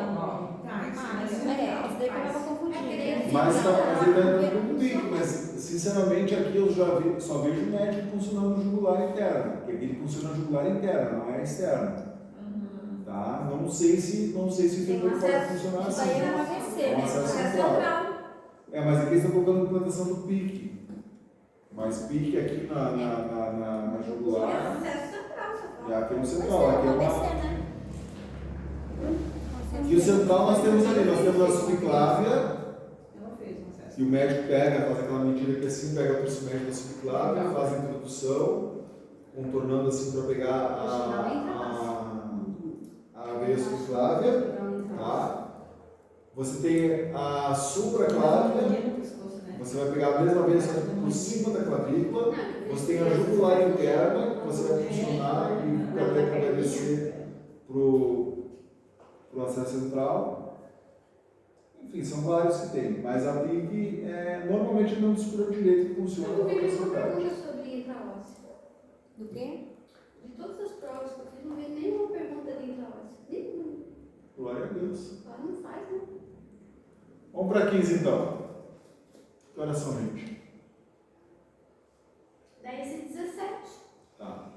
isso Ah, aí isso esse daí que eu tava confundindo. Mas ele está entrando com pique, mas sinceramente aqui eu só vejo o médico funcionando no jugular interno, porque aqui ele funciona no jugular interno, não é externo. Tá? Não sei se o enfermeiro pode funcionar Isso assim. aí é um AVC, É um né? acesso Isso é central. central. É, mas aqui eles estão colocando implantação do pique. Mas pique aqui na É jugular. acesso central, só E aqui é um Pois central, aqui é um uma. AVC, né? E o central nós temos ali, nós temos a subclávia, Ela fez um acesso. que o médico pega, faz aquela medida que assim, pega o terço médio da subclávia, faz a introdução, contornando assim para pegar a veia subclávia, tá? Você tem a supraclávia, você vai pegar a mesma veia só que por cima da clavícula, você tem a jugular interna, que você vai funcionar e o catéter vai descer pro acesso central. Enfim, são vários que tem, mas a PIC normalmente não descura direito que funciona Eu com não a vi nenhuma velocidade. pergunta sobre intraóssea. Do quê? De todas as provas que eu fiz, não vi nenhuma pergunta de intraóssea. Nenhuma. Glória a Deus. Ela não faz, né? Vamos para 15 então. Que horas são, gente? 10h17. Tá.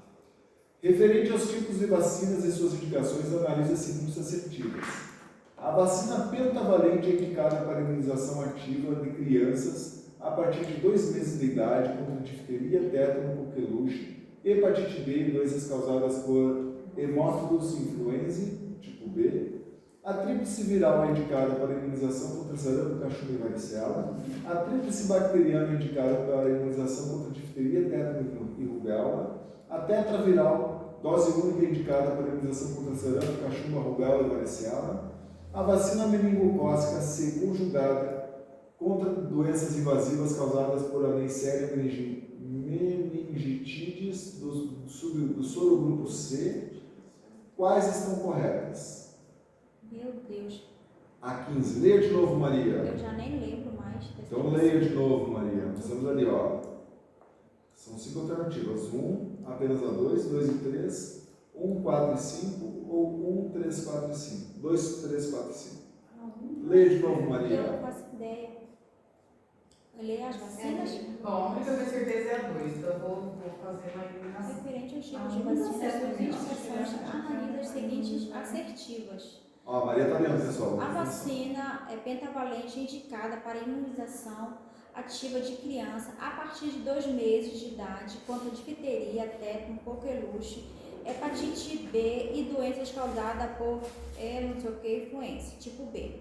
Referente aos tipos de vacinas e suas indicações, analise as seguintes assertivas. A vacina pentavalente é indicada para imunização ativa de crianças a partir de 2 meses de idade contra difteria, tétano, coqueluche, hepatite B e doenças causadas por Haemophilus influenzae, tipo B. A tríplice viral é indicada para imunização contra sarampo, cachumba e varicela. A tríplice bacteriana é indicada para imunização contra difteria, tétano e rubéola. A tetraviral, dose única, é indicada para imunização contra sarampo, cachumba, rubéola e varicela. A vacina meningocócica C conjugada contra doenças invasivas causadas por Neisseria meningitidis do sorogrupo C. Quais estão corretas? Meu Deus. A 15. Leia de novo, Maria. Eu já nem lembro mais. Então leia de novo, Maria. Estamos ali, ó. São 5 alternativas. 1, apenas a 2, 2 e 3, 1, 4 e 5, ou 1, 3, 4 e 5. 2, 3, 4 e 5. Leia de novo, Eu Maria. não faço ideia. Leia as vacinas? Bom, a única certeza é a 2, então eu vou fazer uma eliminação. Referente aos tipos de vacinas, suas indicações, analise as seguintes assertivas. Ó, a Maria está lendo, pessoal. A vacina é pentavalente indicada para imunização ativa de criança a partir de 2 meses de idade contra difteria, tétano, coqueluche, hepatite B e doenças causadas por não sei o que, influenza, tipo B.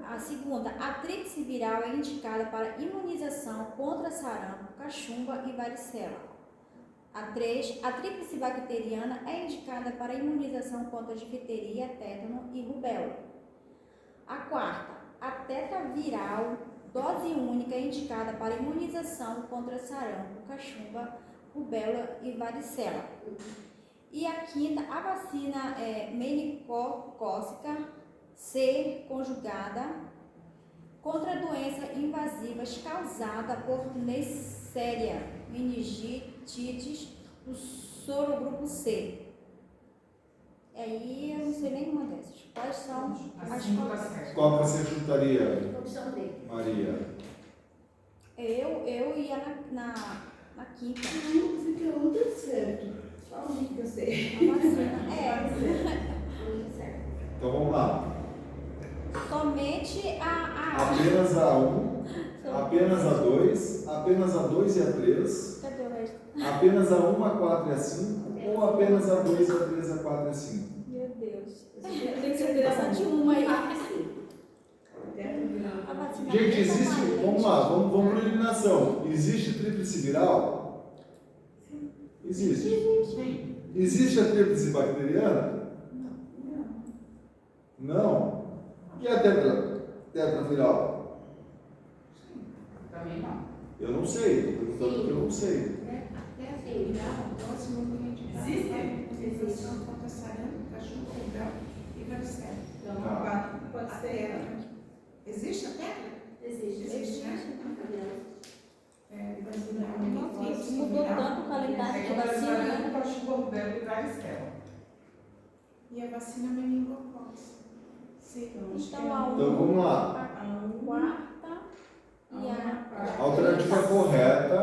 A segunda, a tríplice viral é indicada para imunização contra sarampo, cachumba e varicela. A 3, a tríplice bacteriana é indicada para imunização contra difteria, tétano e rubéola. A 4, a tetraviral, dose única, é indicada para imunização contra sarampo, cachumba, rubéola e varicela. E a 5ª, a vacina meningocócica C conjugada contra doenças invasivas causada por Neisseria meningitidis do sorogrupo C. Aí eu não sei nenhuma dessas. Quais são as corretas? Qual que você chutaria, Opção D. Maria? Eu ia na 5ª. Não, você quer outra certo. Só a única que eu sei. A vacina Certo. Então vamos lá. somente a Apenas a 1. apenas a 2, apenas a 2 e a 3, Cadê o resto? apenas a 1, a 4 e a 5, ou apenas a 2, a 3, a 4 e a 5? Meu Deus. Eu tenho certeza de uma aí. A vacina Gente, não existe, toma vamos leite. lá, vamos por eliminação. Existe tríplice viral? Existe. Sim. Existe a tríplice bacteriana? Não. E a tetraviral? Também não. Eu não sei, estou perguntando porque eu não sei. É assim, Próximo cliente. Existe? Contra sarampo, cachumba, rubéola e varicela. Tá. Pode ser. Existe a tetra? existe. Existe, né? Nossa, mudou tanto o calendário de vacina, né? Cachumba, rubéola e varicela. E a vacina meningocócica. Sim, Então a Então vamos lá. a quarta e a Alternativa correta,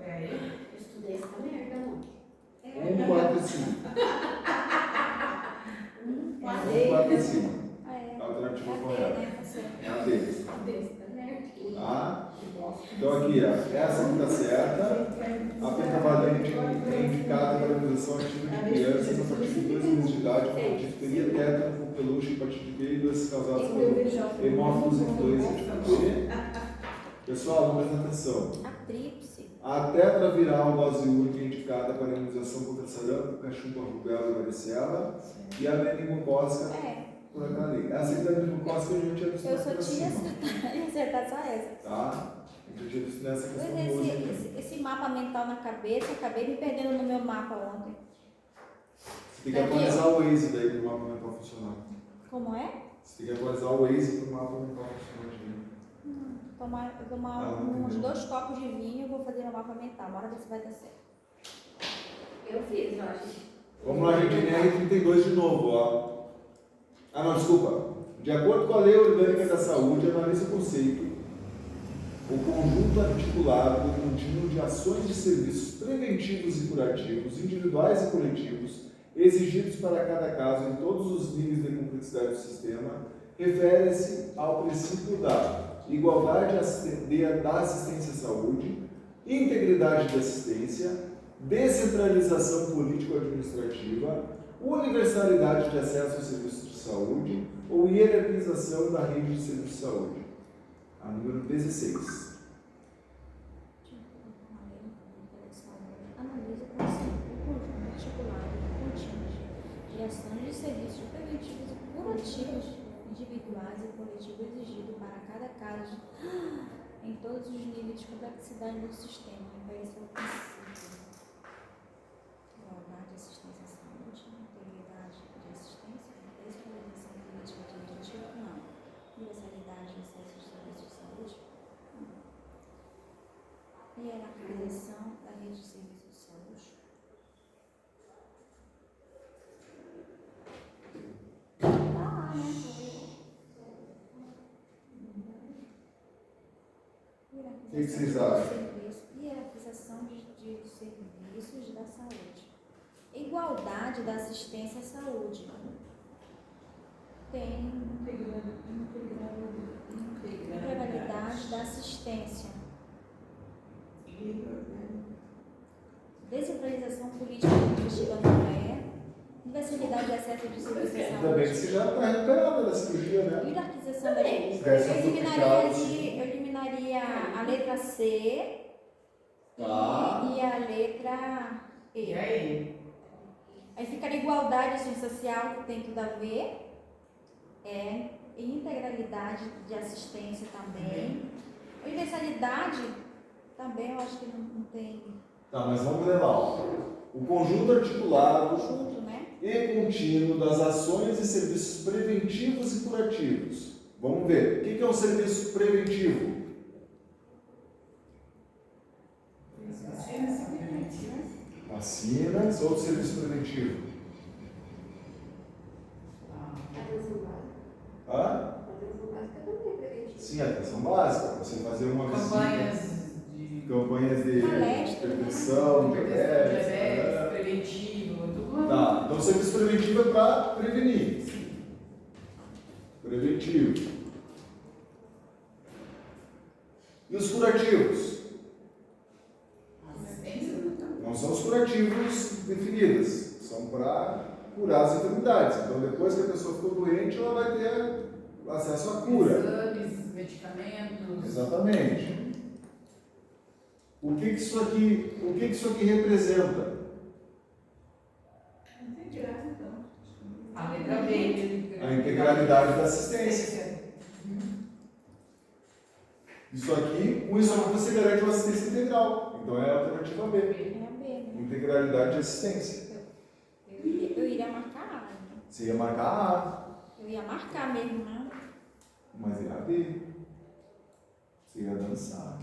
É, Eu estudei essa merda, não. 1, 4 e 5. 1, 4 e 5. é Alternativa a D, correta. né? Tá certo. É a D. Desse, tá merda. Tá? Então aqui, ó, essa aqui está certa. A pentavalente é indicada para a imunização ativa de crianças a partir de 2 meses de idade com difteria, tétano, coqueluche, hepatite B e doenças causadas por hemófilos influenza tipo B. Pessoal, presta atenção. A tríplice. A tetraviral dose única é indicada para a imunização contra sarampo, cachumba, rubéola e varicela. E a meningocócica É, por aquela ali. Essa aqui da meningocócica a gente tinha visto eu só pra tinha cima. acertado só essa. Tá? A gente tinha visto nessa questão Pois hoje. esse mapa mental na cabeça, eu acabei me perdendo no meu mapa ontem. Você tem que atualizar o Waze daí para o mapa mental funcionar. Como é? Você tem que atualizar o Waze para o mapa mental funcionar. Tomar uns 2 copos de vinho e vou fazer meu mapa mental. Bora ver se vai dar certo. Eu fiz, eu acho. Vamos lá, gente. NR32 de novo, ó. Ah, não, desculpa. De acordo com a Lei Orgânica da Saúde, analisa o conceito, o conjunto articulado e contínuo de ações de serviços preventivos e curativos, individuais e coletivos, exigidos para cada caso em todos os níveis de complexidade do sistema, refere-se ao princípio da igualdade da assistência à saúde, integridade da assistência, descentralização político-administrativa, universalidade de acesso aos serviços de saúde ou hierarquização da rede de serviços de saúde. A número 16. Analisa o conjunto articulado e contínuo de ações de serviços preventivos e curativos individuais e coletivos exigidos para cada caso em todos os níveis de complexidade do sistema. Refere-se ao princípio. Igualdade, assistência à saúde, integridade de assistência, desvalorização política de objetivo, não. Universalidade de acesso aos serviços de saúde, não. Hierarquização da rede de serviços de saúde. Tá lá, né? O que vocês acham? Hierarquização de serviços da saúde. Igualdade da assistência à saúde. Tem integralidade da assistência. Descentralização política administrativa não é. Universalidade de acesso de serviços à Ainda bem que saúde. você já está recuperada da cirurgia, né? Hierarquização da rede. Eu eliminaria a letra C Tá. e a letra E E. aí? Aí ficaria igualdade assistência social, que tem tudo a ver. Integralidade de assistência também. Universalidade também eu acho que não tem Tá, mas vamos ler lá. Ó. O conjunto articulado junto, né? e contínuo das ações e serviços preventivos e curativos. Vamos ver. O que é um serviço preventivo? Vacinas ou serviço preventivo? Atenção básica. Hã? Atenção básica também é preventiva. Sim, atenção básica. Você fazer uma Campanhas visita, de campanhas de Palestra, né? prevenção, diabetes, né? preventivo, tudo. Tá, então o serviço preventivo é para prevenir. Preventivo. E os definidas, são para curar as enfermidades. Então, depois que a pessoa ficou doente, ela vai ter acesso à cura. Exames, medicamentos. Exatamente. O que isso aqui representa? Integrar, então. A letra B. A integralidade da assistência. Com isso aqui você garante uma assistência integral. Então é a alternativa B. É a B, né? Integralidade de assistência. Eu iria marcar A, né? Você ia marcar A, Eu ia marcar mesmo, né? mas é a B. Você ia dançar.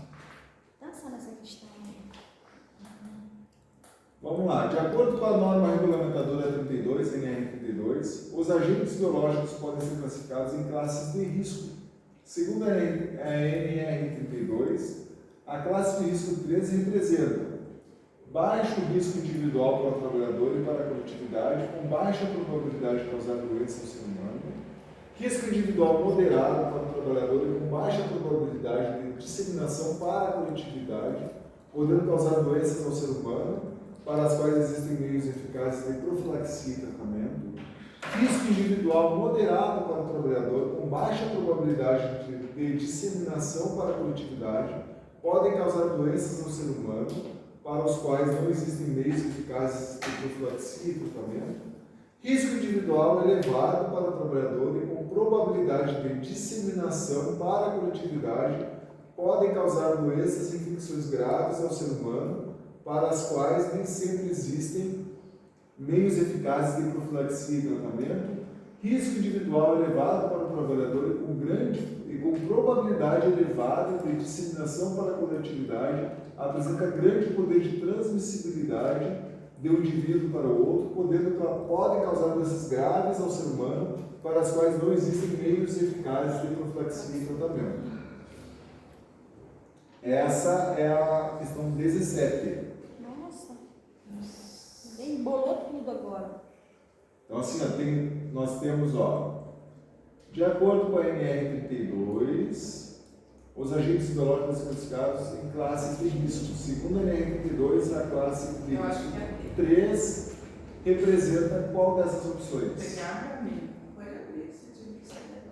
Dançar nessa questão, né? Vamos lá. De acordo com a norma regulamentadora 32, NR32, os agentes biológicos podem ser classificados em classes de risco. Segundo a NR32, a classe de risco 3 representa baixo risco individual para o trabalhador e para a coletividade, com baixa probabilidade de causar doença ao ser humano, risco individual moderado para o trabalhador e com baixa probabilidade de disseminação para a coletividade, podendo causar doenças ao ser humano, para as quais existem meios eficazes de profilaxia e tratamento, risco individual moderado para o trabalhador, com baixa probabilidade de disseminação para a coletividade, podem causar doenças ao ser humano, para os quais não existem meios eficazes de profilaxia e tratamento, risco individual elevado para o trabalhador e com probabilidade de disseminação para a coletividade, podem causar doenças e infecções graves ao ser humano, para as quais nem sempre existem meios eficazes de profilaxia e tratamento, risco individual elevado para o trabalhador e com probabilidade elevada de disseminação para a coletividade, apresenta grande poder de transmissibilidade de um indivíduo para o outro, podem causar doenças graves ao ser humano, para as quais não existem meios eficazes de profilaxia e tratamento. Essa é a questão 17. Nossa. Embolou tudo agora. Então, assim, nós temos, de acordo com a NR32, os agentes biológicos classificados em classes de risco. Segundo a NR32, a classe de Eu acho risco que é B. 3 representa qual dessas opções? Pegar pra mim. Pode abrir, se tiver que saber.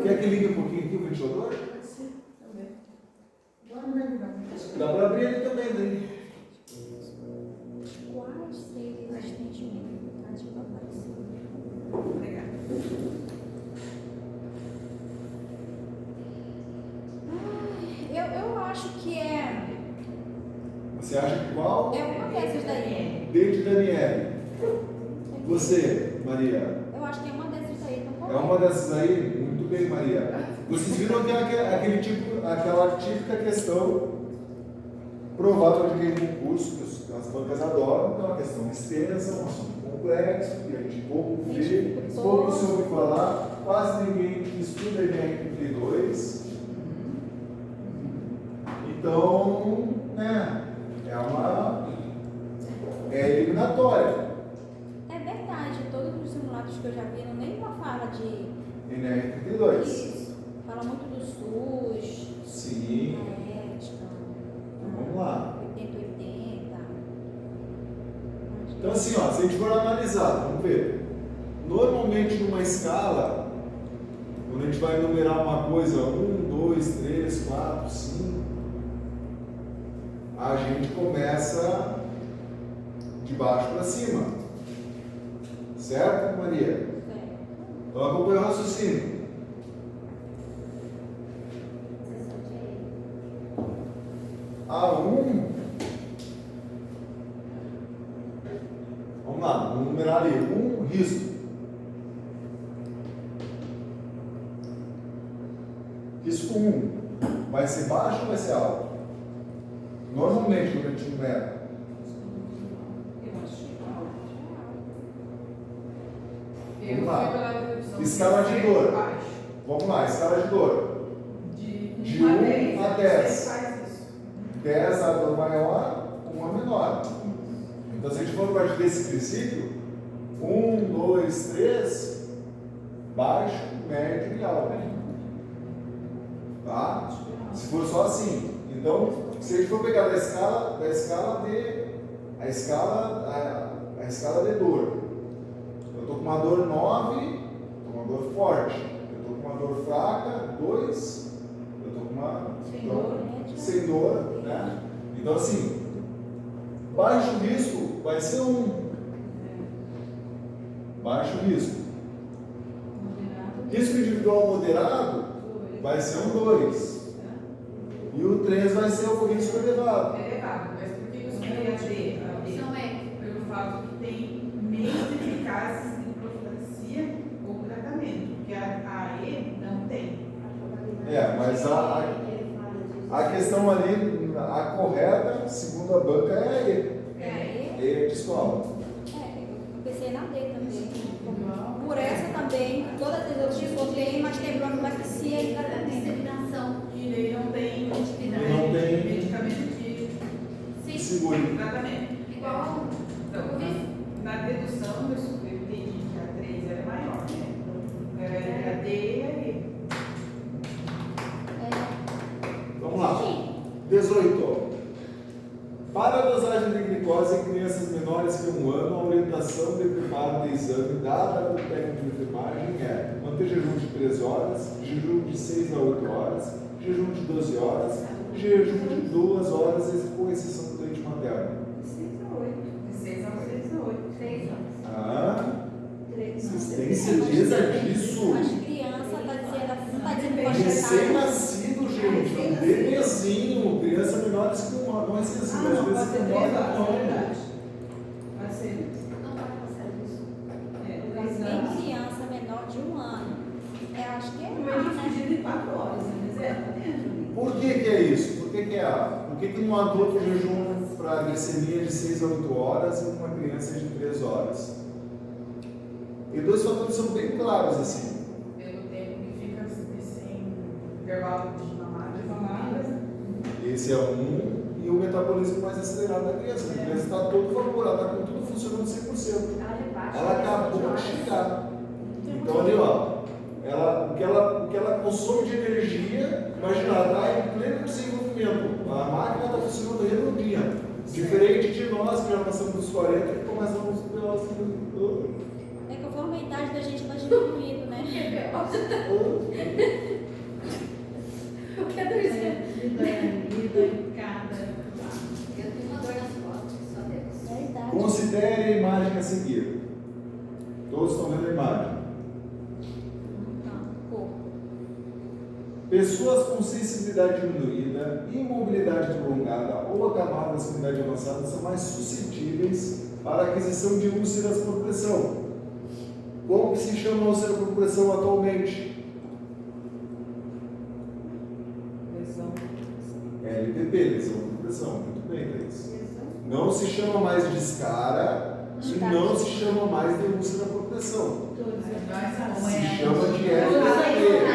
Quer que ligue um pouquinho aqui o ventilador? Pode ser, também. Agora não vai ligar. Dá para abrir ele também, daí. Quais seres existentes mesmo? Deixa eu aparecer. Obrigada. Eu acho que é Você acha que qual? uma dessas daí. D de Daniele. Você, Maria? Eu acho que é uma dessas daí. Então, É uma dessas aí? Muito bem, Maria. Vocês viram que é aquela típica questão provada de concurso, que as bancas adoram, que é uma questão extensa, um assunto complexo, que a gente pouco vê, pouco se ouve falar, quase ninguém estuda NR32. Então, é eliminatória. é verdade. Todos os simulados que eu já vi, nenhuma fala de NR32. isso. Fala muito do SUS, Sim. da ética, Então, vamos lá. 80-80. Então, assim, se a gente for analisar, vamos ver. Normalmente, numa escala, quando a gente vai enumerar uma coisa, 1, 2, 3, 4, 5, a gente começa de baixo para cima. Certo, Maria? Então, acompanha o raciocínio. A1, vamos lá, vamos numerar ali, 1, risco. Risco 1, vai ser baixo ou vai ser alto? Normalmente, quando a gente numera. Eu acho que Vamos eu lá. fui pela dedução Escala de dor. baixo. Vamos lá, escala de dor. De 1 a 10. Faz isso. 10 a dor maior, 1 a menor. Então, se a gente for partir desse princípio, 1, 2, 3, baixo, médio e alto. Tá? Se for só assim. Então, se a gente for pegar da escala a escala de dor. Eu estou com uma dor 9, estou com uma dor forte. Eu estou com uma dor fraca, 2. Eu estou com uma. Sem dor, né? Então, assim, baixo risco vai ser 1. Baixo risco. Risco individual moderado vai ser um 2. E o 3 vai ser o risco elevado. Elevado, mas por que você queria D? Opção E. Pelo fato que tem meios eficazes em profilaxia ou tratamento, porque a E não tem. Mas a questão ali, a correta, segundo a banca, é a E. E de escola. Eu pensei na D também. Por essa também, todas as outras pessoas têm, mas tem profilaxia e A tratamento. disseminação. E ele não tem Não tem medicamento de Sim. seguro. tratamento. Igual Então, na dedução, eu entendi que a 3 era maior, né? A D e a E. Vamos lá. 18. Para a dosagem de glicose em crianças menores que 1 ano, a orientação de preparo de exame dada pelo técnico de enfermagem é manter jejum de 13 horas, jejum de 6 a 8 horas, jejum de 12 horas, jejum de 2 horas, com exceção do leite materno. De 6 a 8. 3 horas. Ah, vocês têm certeza disso? As crianças, tá dizendo, não tá dizendo que pode Recém-nascido, gente, um bebezinho, criança menores que 1 ano, não esqueci, às vezes pode ser 3 menor horas, que 1 é ano. verdade. Pode ser. Não vai passar disso. 3 Em anos. criança menor de 1 ano. Eu acho que é O A, médico né? pediu de 4 horas, mas é, tá dentro ali. Por que é isso? Por que é A? Por que no adulto o jejum para glicemia é de 6 a 8 horas e uma criança é de 3 horas? E 2 fatores são bem claros assim. Pelo tempo que fica sem intervalo de mamada. Esse é um, e o metabolismo mais acelerado da criança. A criança está todo vapor, ela está com tudo funcionando 100%. Ela acabou de chegar. Então ali, ó, o que ela consome de energia, imagina, ela está em pleno desenvolvimento. A máquina está funcionando redondinha. Diferente de nós que já passamos dos 40 e começamos a É conforme a idade da gente vai diminuindo, né? O que é do isso? Vida em cada. Eu tenho uma dor nas costas, só Deus. É a idade. Considere a imagem a seguir. Todos estão vendo a imagem. Corpo. Pessoas com sensibilidade diminuída, imobilidade prolongada ou acamadas com idade avançada são mais suscetíveis para a aquisição de úlceras por pressão. Como que se chama a úlcera por pressão atualmente? LPP, lesão por pressão. Muito bem, Thaís. Não se chama mais de escara e não se chama mais de úlcera por pressão. Se chama de LPP.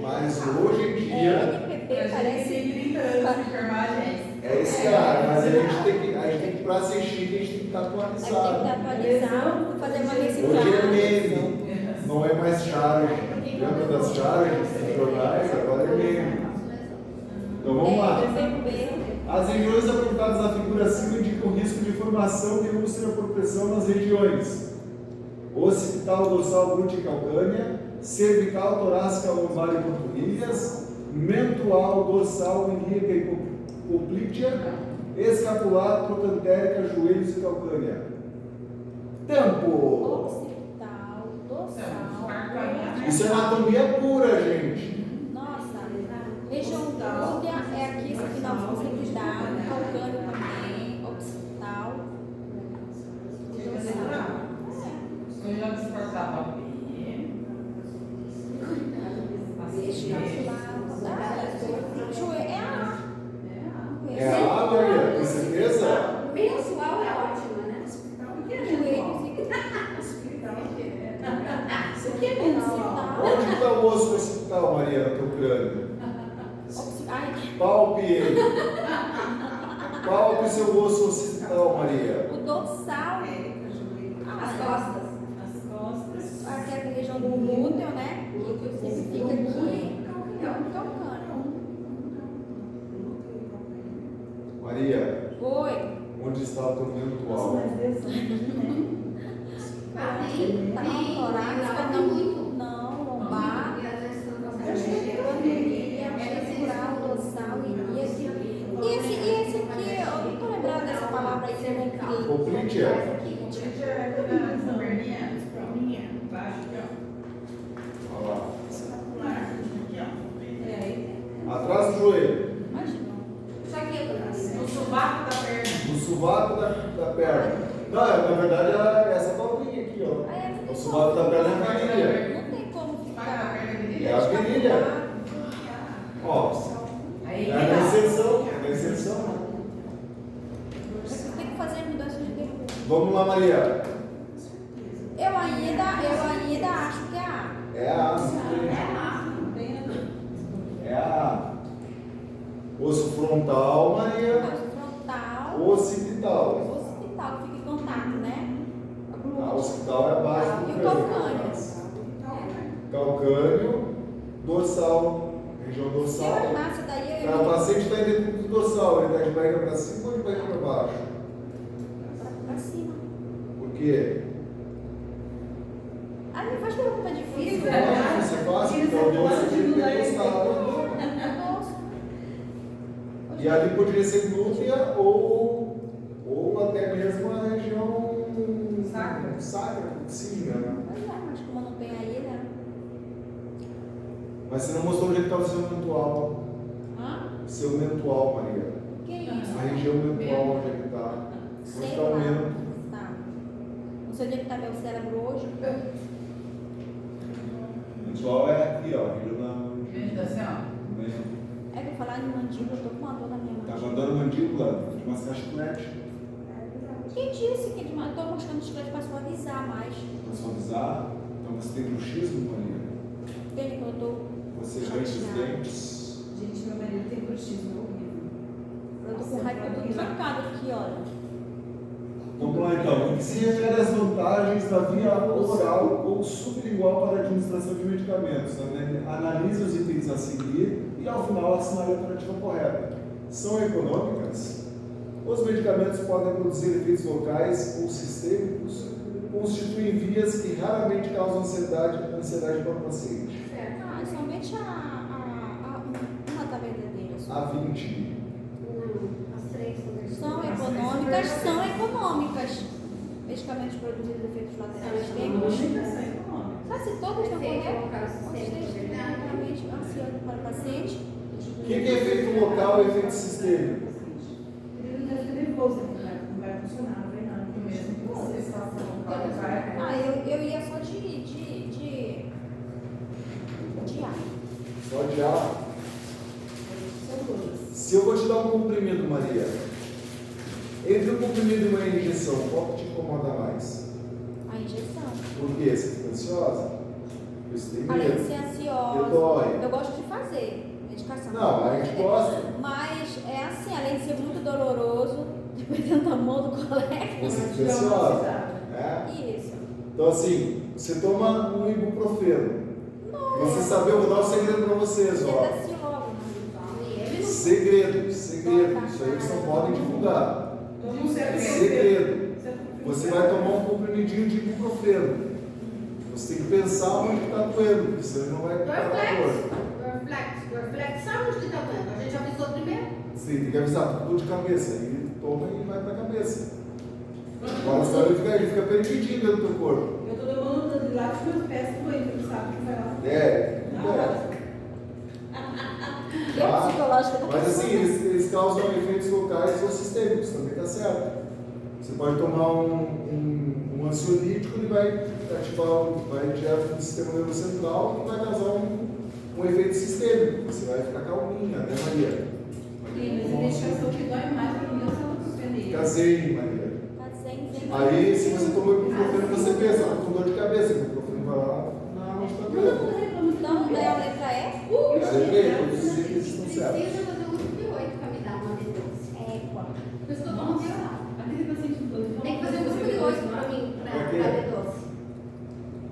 Mas hoje em dia LPP parece. tem 30 anos de enfermagem. é escara, mas a gente tem que para ser chique, a gente tem que estar Aí tem que atualizado. estar atualizado, fazer uma Hoje é reciclagem. meme, não é mais charge. Lembra das charges dos jornais? Agora é meme. Então vamos lá. As regiões apontadas na figura acima indicam o risco de formação de úlcera por pressão nas regiões occipital, dorsal, glútea e calcânea, cervical, torácica, lombar e panturrilhas, mentual, dorsal, ilíaca e poplítea, escapular, protantérica, joelhos e calcânea. Tempo! Occipital, dorsal. Isso é anatomia pura, gente. Nossa, região glútea é aqui, esse aqui na sensibilidade, calcâneo também, occipital. Dorsal. Eu já descartava B. Joelho é A. É a A, Maria, tem certeza? Mensual é ótima, né? Joelhos e Isso aqui é mental. Onde está o osso occipital, Maria, no teu crânio? Ai, Palpe. Palpe seu osso occipital, Maria. o dorsal, As costas. As costas. aquela região do glúteo, né? Que sempre fica aqui, é o calcânio. Maria, Maria, Oi. onde está o teu Nossa, mental? mas Deus, né? Tá no tórax, Não, muito. não, lombar. E às vezes você não Eu consegue achei mexer. que Panturrilha, gestural, dorsal, ilíaco. E esse aqui, eu não tô lembrando dessa palavra aí, que Complete é. Gente, é essa perninha, baixo aqui, ó. Olha lá. Escapular, aqui, ó. É, aí Atrás do joelho, Imagina. Isso aqui é No sovaco da perna. no sovaco da perna. Não, na verdade é essa dobrinha aqui, ó. Aí O sovaco da perna é a virilha. não tem como Sovaco da ficar. perna É virilha. a virilha. Ó, Aí é a inserção. É a inserção. Você tem que fazer mudança de tempo. Vamos lá, Maria. Eu ainda acho que é A. É a não tem nada. É a osso frontal, Maria. Osso frontal, Occipital. occipital, que fica em contato, né? A occipital é abaixo do E o crânio. calcâneo? Calcânio, dorsal, região Se eu dorsal. armar essa daí, eu O ia paciente está dentro do dorsal, ele está de barriga para cima ou de barriga para baixo? pra cima. Por quê? Ah, me faz pergunta difícil. Isso, né? Você faz, Tira então essa o dorsal planta de ele lugar tem encostado. Nossa. E ali poderia ser glútea ou até mesmo a região sacra, sim, né? Pois é, mas como não tem aí, né? Mas você não mostrou onde é que está o seu mentual. Hã? Seu mentual, Maria. Que isso? A região mentual, onde é que está? Onde Sei está o lá. mento? Tá. Não sei onde é que tá meu cérebro hoje. O mentual é aqui, ó, região da Gente, tá assim, ó. É que eu falar em mandíbula, eu tô com uma dor na minha Tá mandíbula. mandando mandíbula de mascar chiclete. Quem disse que eu tô mostrando o chiclete pra suavizar mais? Para suavizar. Então você tem bruxismo, Maria. Tem que eu tô. Você ganha os dentes. Gente, meu marido tem bruxismo horrível. Eu tô com raiva, eu tô trancada aqui, olha. Vamos lá então. Em que se refere às vantagens da via oral ou sublingual para a administração de medicamentos? Analise os itens a seguir e ao final assinale a alternativa correta. São econômicas? Os medicamentos podem produzir efeitos locais ou sistêmicos? Constituem vias que raramente causam ansiedade para o paciente. Ah, somente uma da verdadeira. A 20. Não, as três São econômicas, são econômicas. Medicamentos produzidos efeitos laterais temos. Comunicação econômica. Mas se todas estão Efeito corretas, local vocês sistêmico, realmente ansioso para o paciente. O que é efeito local e efeito sistêmico? Ele deve ter nervoso, não vai funcionar, não vai nada. Mesmo que você faça um carro, vai. Ah, eu ia só de ar. Só de ar. São todas. Se eu vou te dar um comprimido, Maria, entre um comprimido e uma injeção, qual que te incomoda mais? A injeção. Por quê? Você fica ansiosa? Você tem Além de medo? ser Eu ansiosa, dói. eu gosto de fazer medicação. Não, a gente gosta. Mas é assim, além de ser muito doloroso, depois tanta mão do colega. Você Mas fica dá uma ansiosa. ansiedade. É? Isso. Então assim, você toma um ibuprofeno. Você sabe, eu vou dar um segredo para vocês, Você ó. desce logo, né? E ele não Segredo. Isso aí eles não podem divulgar. Toma um certo Segredo. Você vai tomar um comprimidinho de ibuprofeno. Você tem que pensar onde está doendo, porque senão ele não vai ficar na dor. Dorflex, sabe onde que tá doendo? A gente avisou primeiro. Você tem que avisar, tudo de cabeça. Aí toma e vai para a cabeça. Agora senão ele fica perdidinho dentro do teu corpo. Eu tô tomando de lá dos meus pés que doendo, porque sabe que vai lá. É, Que é psicológica da mas assim, pessoa. eles causam efeitos locais ou sistêmicos, também tá certo. Você pode tomar um ansiolítico e vai ativar, vai direto no sistema nervoso central e vai causar um efeito sistêmico. Você vai ficar calminha, né, Maria? Sim, mas a medicação que dói mais pra mim é o suspender. Fica zen, Maria. Tá zen. Aí, se você toma ibuprofeno, você pensa, tô com dor de cabeça, o ibuprofeno vai lá, não, onde tá doendo. Então, é a letra E? É a letra E, todos os itens estão certos. Precisa fazer um grupo de 8 para me dar uma B12. Égua. Por isso que eu tô no oral. Aquele paciente do Tem que fazer um grupo de 8 para mim, Pra para quê? B12.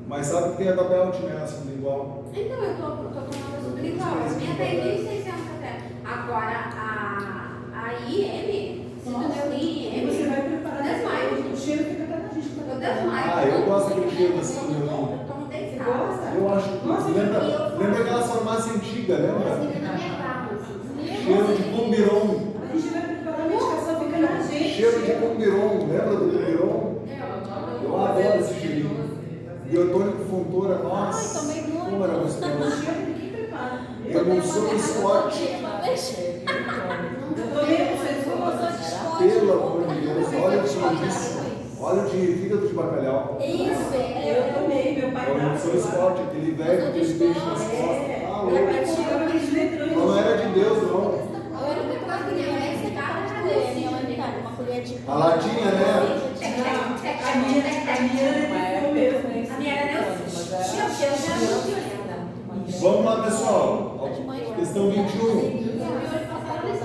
Mas sabe que tem a da Belt, né, a sublingual. Então, eu tô tomando sublingual. A minha tá em 1.600 até. Agora, a IM cheiro assim, Eu tomo Você 10 gosta? Eu acho que. Nossa, Lembra aquela farmácia antiga, As lembra? meninas me agarram, assim. Cheiro de Cumbiron. A gente vai preparar a medicação, fica na gente. Cheiro de Cumbiron, lembra do Cumbiron? Eu adoro esse cheirinho. Biotônico Fontoura, Ai, nossa. tomei muito. Como era gostoso. Cheiro ninguém prepara. Tomei um sono Scott. Eu tomei um sensor. Pelo amor de Deus, olha o serviço. Olha o de fígado de bacalhau. Isso, Eu tomei, meu pai Olha dava. o sono Scott, aquele velho que ele deixa nas costas. Ah, louco. Tirava aqueles letrões. Não era de Deus, não. Eu era muito mais criança, esse cara de colher, minha mãe me dava uma colher de A latinha, né? A minha era mesmo. A minha era Neuci. Vamos lá, pessoal. Questão 21.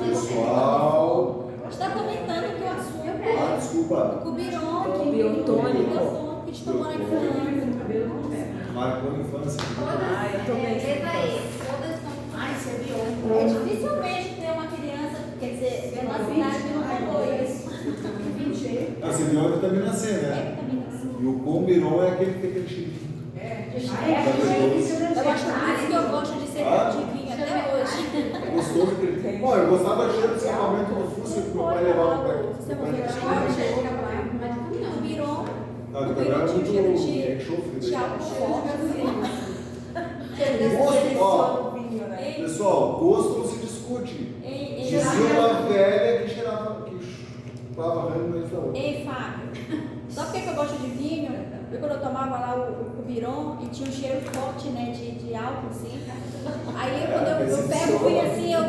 Pessoal. Está comentando que o assunto Ah, desculpa. o Cubiron, Biotônico. que a gente tomou na infância. Marcou a infância. Eu também. Todas são. Ai, você viu? É dificilmente ter uma criança, quer dizer, pela cidade não rolou isso. Ah, você viu a vitamina C, né? E o Combiron é aquele que tem aquele cheirinho. Eu acho por isso que eu gosto de ser adivinha até hoje. Gostoso aquele tem. Bom, eu gostava de cheiro de escapamento no Fusca que meu pai levava pra Você vai ver o Cubiron, Ah, o o Cubiron Cubiron é tinha um cheiro muito de enxofre. álcool forte, Gosto, ó, assim. pessoal, gosto não se discute. Ei, Dizia uma velha que cheirava, que chupava ranho no mês da outra. ei, Fábio, sabe por que eu gosto de vinho? Eu quando eu tomava lá o Cubiron e tinha um cheiro forte, né, de álcool, assim. Aí quando eu pego o vinho assim, eu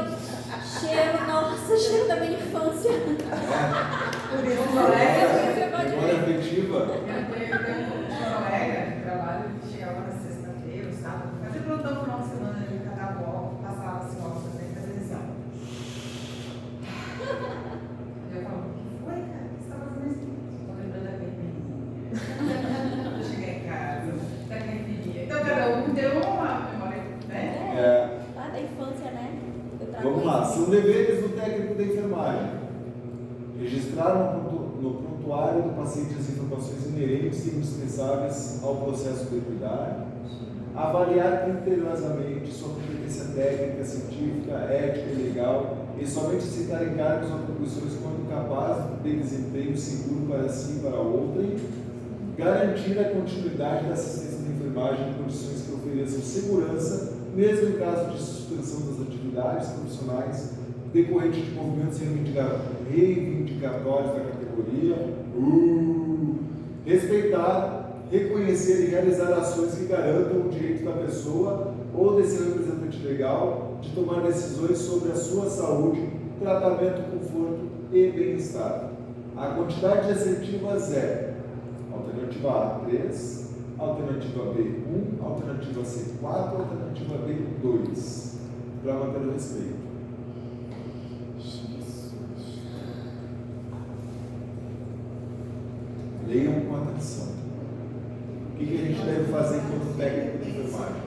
cheiro, nossa, cheiro da minha infância. Por isso, Memória afetiva. Eu tenho um colega que trabalha, que chegava na sexta-feira, sábado, fazia plantão no final de semana, ele catava o óculos, passava assim, o óculos, né, fazia assim, ó. Eu falo, o que foi, cara? O que você tá fazendo isso? Tô lembrando da minha Eu cheguei em casa, da minha filha. Então cada um tem uma memória, né? É, Lá da infância, né? Eu trago vamos lá, isso. são deveres do técnico da enfermagem. Registrar no prontuário do paciente as informações inerentes e indispensáveis ao processo de cuidar. Avaliar criteriosamente sua competência técnica, científica, ética e legal e somente aceitar encargos ou atribuições quando capaz de desempenho seguro para si e para outrem. Garantir a continuidade da assistência de enfermagem em condições que ofereçam segurança, mesmo em caso de suspensão das atividades profissionais decorrente de movimentos reivindicatórios da categoria. Respeitar, reconhecer e realizar ações que garantam o direito da pessoa ou de seu representante legal de tomar decisões sobre a sua saúde, tratamento, conforto e bem-estar. A quantidade de assertivas é alternativa A, 3, alternativa B, 1, alternativa C, 4, alternativa B, 2, para manter o respeito. Leiam com atenção. O que a gente deve fazer enquanto técnico de enfermagem?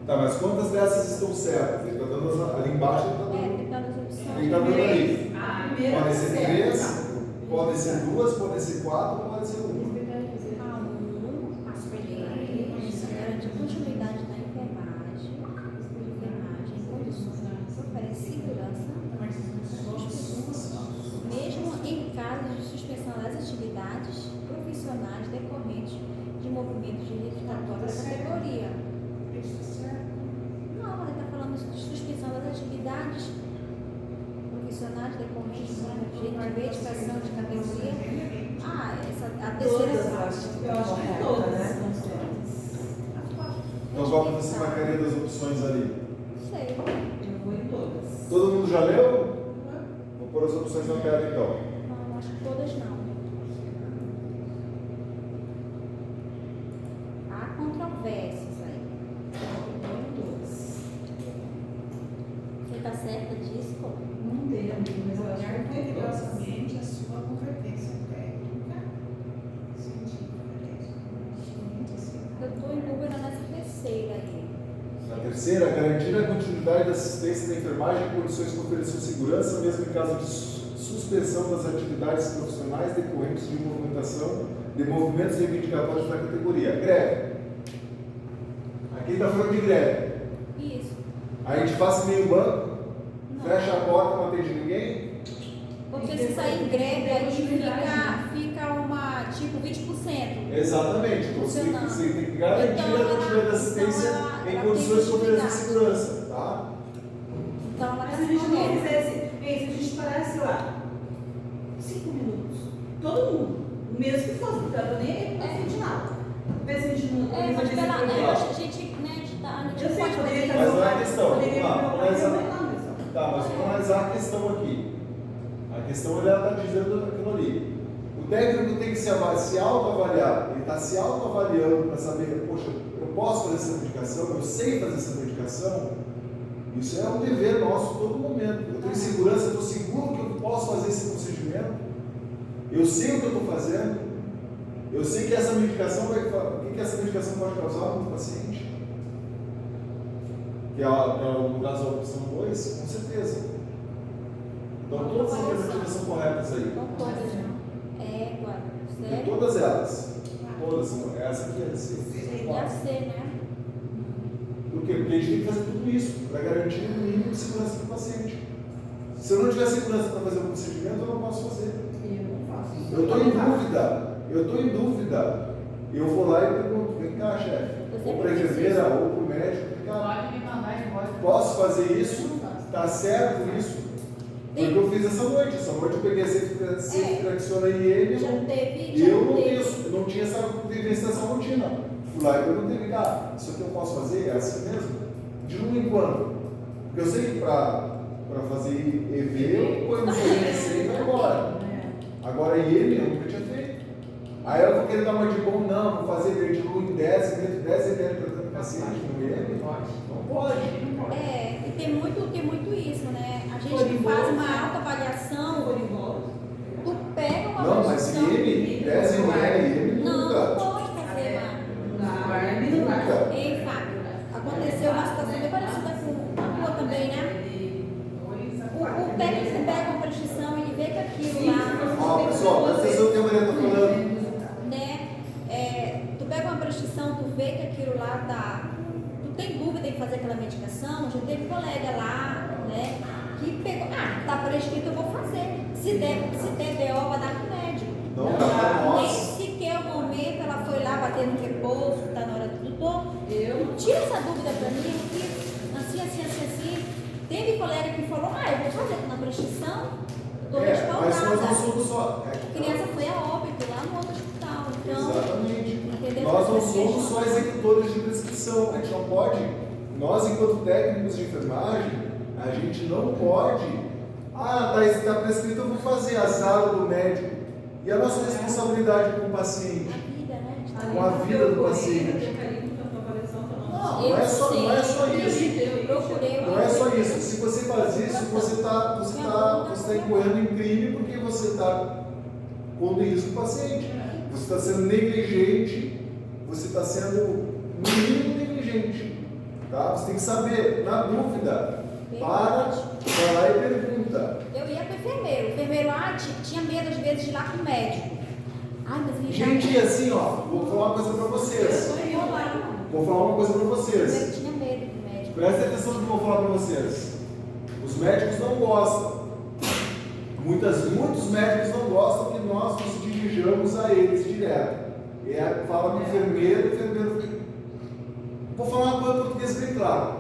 Tá, mas quantas dessas estão certas? Ele está dando ali embaixo, ele está dando. Tem todas as opções. Ele está dando ali. A primeira Podem ser certa. 3, podem ser 2, podem ser 4, pode ser 1. Garante continuidade da enfermagem, em condições que oferecem segurança, mesmo em caso de suspensão das atividades profissionais decorrentes de movimentos de reivindicatório da categoria. Não, ele está falando de suspensão das atividades profissionais decorrentes de reivindicação de categoria. Ah, essa a terceira parte. Eu acho que todas, né? Então, qual que você vai querer das opções ali? Não sei. Eu vou em todas. Todo mundo já leu? Vou pôr as opções na tela então. Não, acho que todas não. Há controvérsias aí. Você está certa disso? Pô? Não tem, mas eu acho Olhar que tem todas. cuidadosamente a sua competência técnica, científica, Eu estou em atividade da assistência da enfermagem em condições que ofereçam segurança, mesmo em caso de suspensão das atividades profissionais decorrentes de movimentação de movimentos reivindicatórios da categoria. Greve. Aqui está falando de greve. Isso. Aí a gente passa meio banco, Não. fecha a porta, não atende ninguém. Porque se sair em greve, aí fica uma, tipo, 20%. Exatamente. Então você tem que garantir Então, a atividade de assistência ela em tem condições que ofereçam legitimidade. segurança. Tá? Então, ela Mas está se a gente não correta. fizesse, se a gente parasse lá 5 minutos, todo mundo, mesmo que fosse, porque eu nem de nada. Vê se a gente não É, mas fazer esse pela, projeto. a gente, né, a gente Eu sei, pode poderia fazer Mas isso. não é a questão, poderia vamos lá, colocar mas- também lá, mas- Tá, mas vamos analisar a questão aqui. A questão ele está dizendo aquilo ali. O técnico tem que se autoavaliar. Ele está se autoavaliando para saber, poxa, eu posso fazer essa medicação, eu sei fazer essa medicação. Isso é um dever nosso todo momento. Eu tenho segurança, eu estou seguro que eu posso fazer esse procedimento. Eu sei o que eu estou fazendo. Eu sei que essa medicação vai. O que essa medicação pode causar no paciente? Que é no caso da opção 2, com certeza. Então todas as alternativas são corretas aí. Não todas, não. É, claro. De Sério? todas elas. Todas. Essa aqui é assim. Deve ser, né? Por quê? Porque a gente tem que fazer tudo isso para garantir o mínimo de segurança para o paciente. Se eu não tiver segurança para fazer o procedimento, eu não posso fazer. Eu estou em dúvida. Eu vou lá e pergunto, vem cá, chefe. Ou para a enfermeira, ou para o médico, vem cá. Pode me mandar embora. Posso fazer isso? Está certo isso? Foi o que eu fiz essa noite. Essa noite eu peguei a ceftriaxona IM. Já teve. Eu não tinha essa vivência dessa rotina. Fui lá e perguntei, cara, isso aqui eu posso fazer? É assim mesmo? De um em quando? Porque eu sei que para fazer EV eu ponho no CNC e vai embora. Agora IM eu nunca tinha feito. Aí eu vou querer dar uma de bom, não, vou fazer de em 10 ml tratando paciente no IM. Não pode. É, e tem muito isso, né? A gente faz uma autoavaliação, tu pega uma Não, mas avaliação. IM, 10 ml, Não nunca. pode fazer, Mari. Nunca. Ei, Fábio, aconteceu uma situação bem parecida com a tua também, né? O técnico pega uma prescrição, ele vê que aquilo lá. Ó, pessoal, presta atenção que a Maria está falando. Né? Tu pega uma prescrição, tu vê que aquilo lá tá. Tu tem dúvida em fazer aquela medicação, já teve colega lá, né? Que pegou, tá prescrito, eu vou fazer. Se der BO, vai dar com o médico. Não, não, Nem nossa. sequer o momento ela foi lá bater no repouso, tá na hora do tutor. Tira essa dúvida pra mim, que assim. Teve colega que falou, eu vou fazer na prescrição, tô Mas nós não respaldada. somos só. A criança foi a óbito lá no outro hospital. Então, Exatamente. entendeu? Nós não somos só executores de prescrição. A gente não pode. Nós, enquanto técnicos de enfermagem, a gente não pode. Está prescrito, eu vou fazer. Azar do médico. E a nossa responsabilidade com o paciente? a vida, né? Com a vida do paciente. Não é só isso. Eu procurei. Não é só isso. Se você faz isso, você está incorrendo em crime porque você está pondo em risco o paciente. Você está sendo negligente, você está sendo no mínimo negligente. Tá? Você tem que saber, na dúvida, vai lá e pergunta. Eu ia para o enfermeiro. O enfermeiro tinha medo às vezes de ir lá com o médico. Mas ele Gente, assim, vou falar uma coisa para vocês. Vou falar uma coisa para vocês. Eu tinha medo do médico. Prestem atenção no que eu vou falar para vocês. Os médicos não gostam. Muitos médicos não gostam que nós nos dirijamos a eles direto. Fala com o enfermeiro fica... Vou falar uma coisa em português bem claro.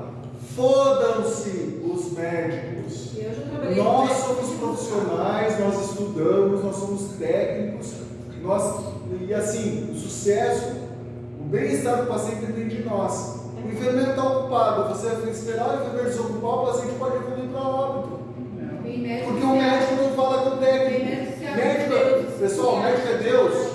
Fodam-se os médicos. Nós somos profissionais, nós estudamos, nós somos técnicos. E assim, o sucesso, o bem-estar do paciente depende de nós. O enfermeiro está ocupado, você vai esperar o enfermeiro desocupar, o paciente pode evoluir para óbito. Porque o médico não fala com o técnico. Pessoal, médico é Deus.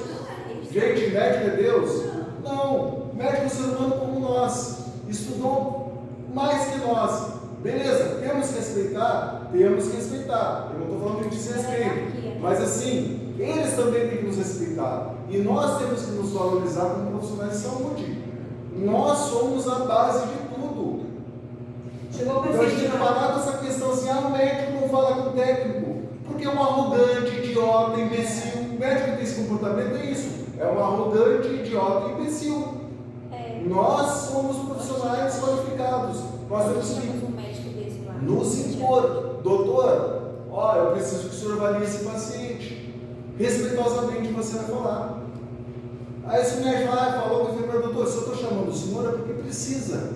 Gente, médico é Deus? Não, médico é um ser humano como nós. Estudou mais que nós. Beleza, temos que respeitar? Temos que respeitar. Eu não estou falando de desrespeito. Mas assim, eles também têm que nos respeitar. E nós temos que nos valorizar como profissionais de saúde. Nós somos a base de tudo. Chegou o Então a gente paciente tem que lá. parar com essa questão assim, o médico não fala com o técnico, porque é um arrogante, idiota, imbecil. O médico que tem esse comportamento é isso, é um arrogante, idiota e imbecil. Nós somos profissionais qualificados, nós temos que Tínhamos um médico desse lá. nos impor. Doutor, ó, eu preciso que o senhor avalie esse paciente. Respeitosamente você vai falar. Aí se o médico falou com o enfermeiro, doutor, se eu estou chamando o senhor é porque precisa.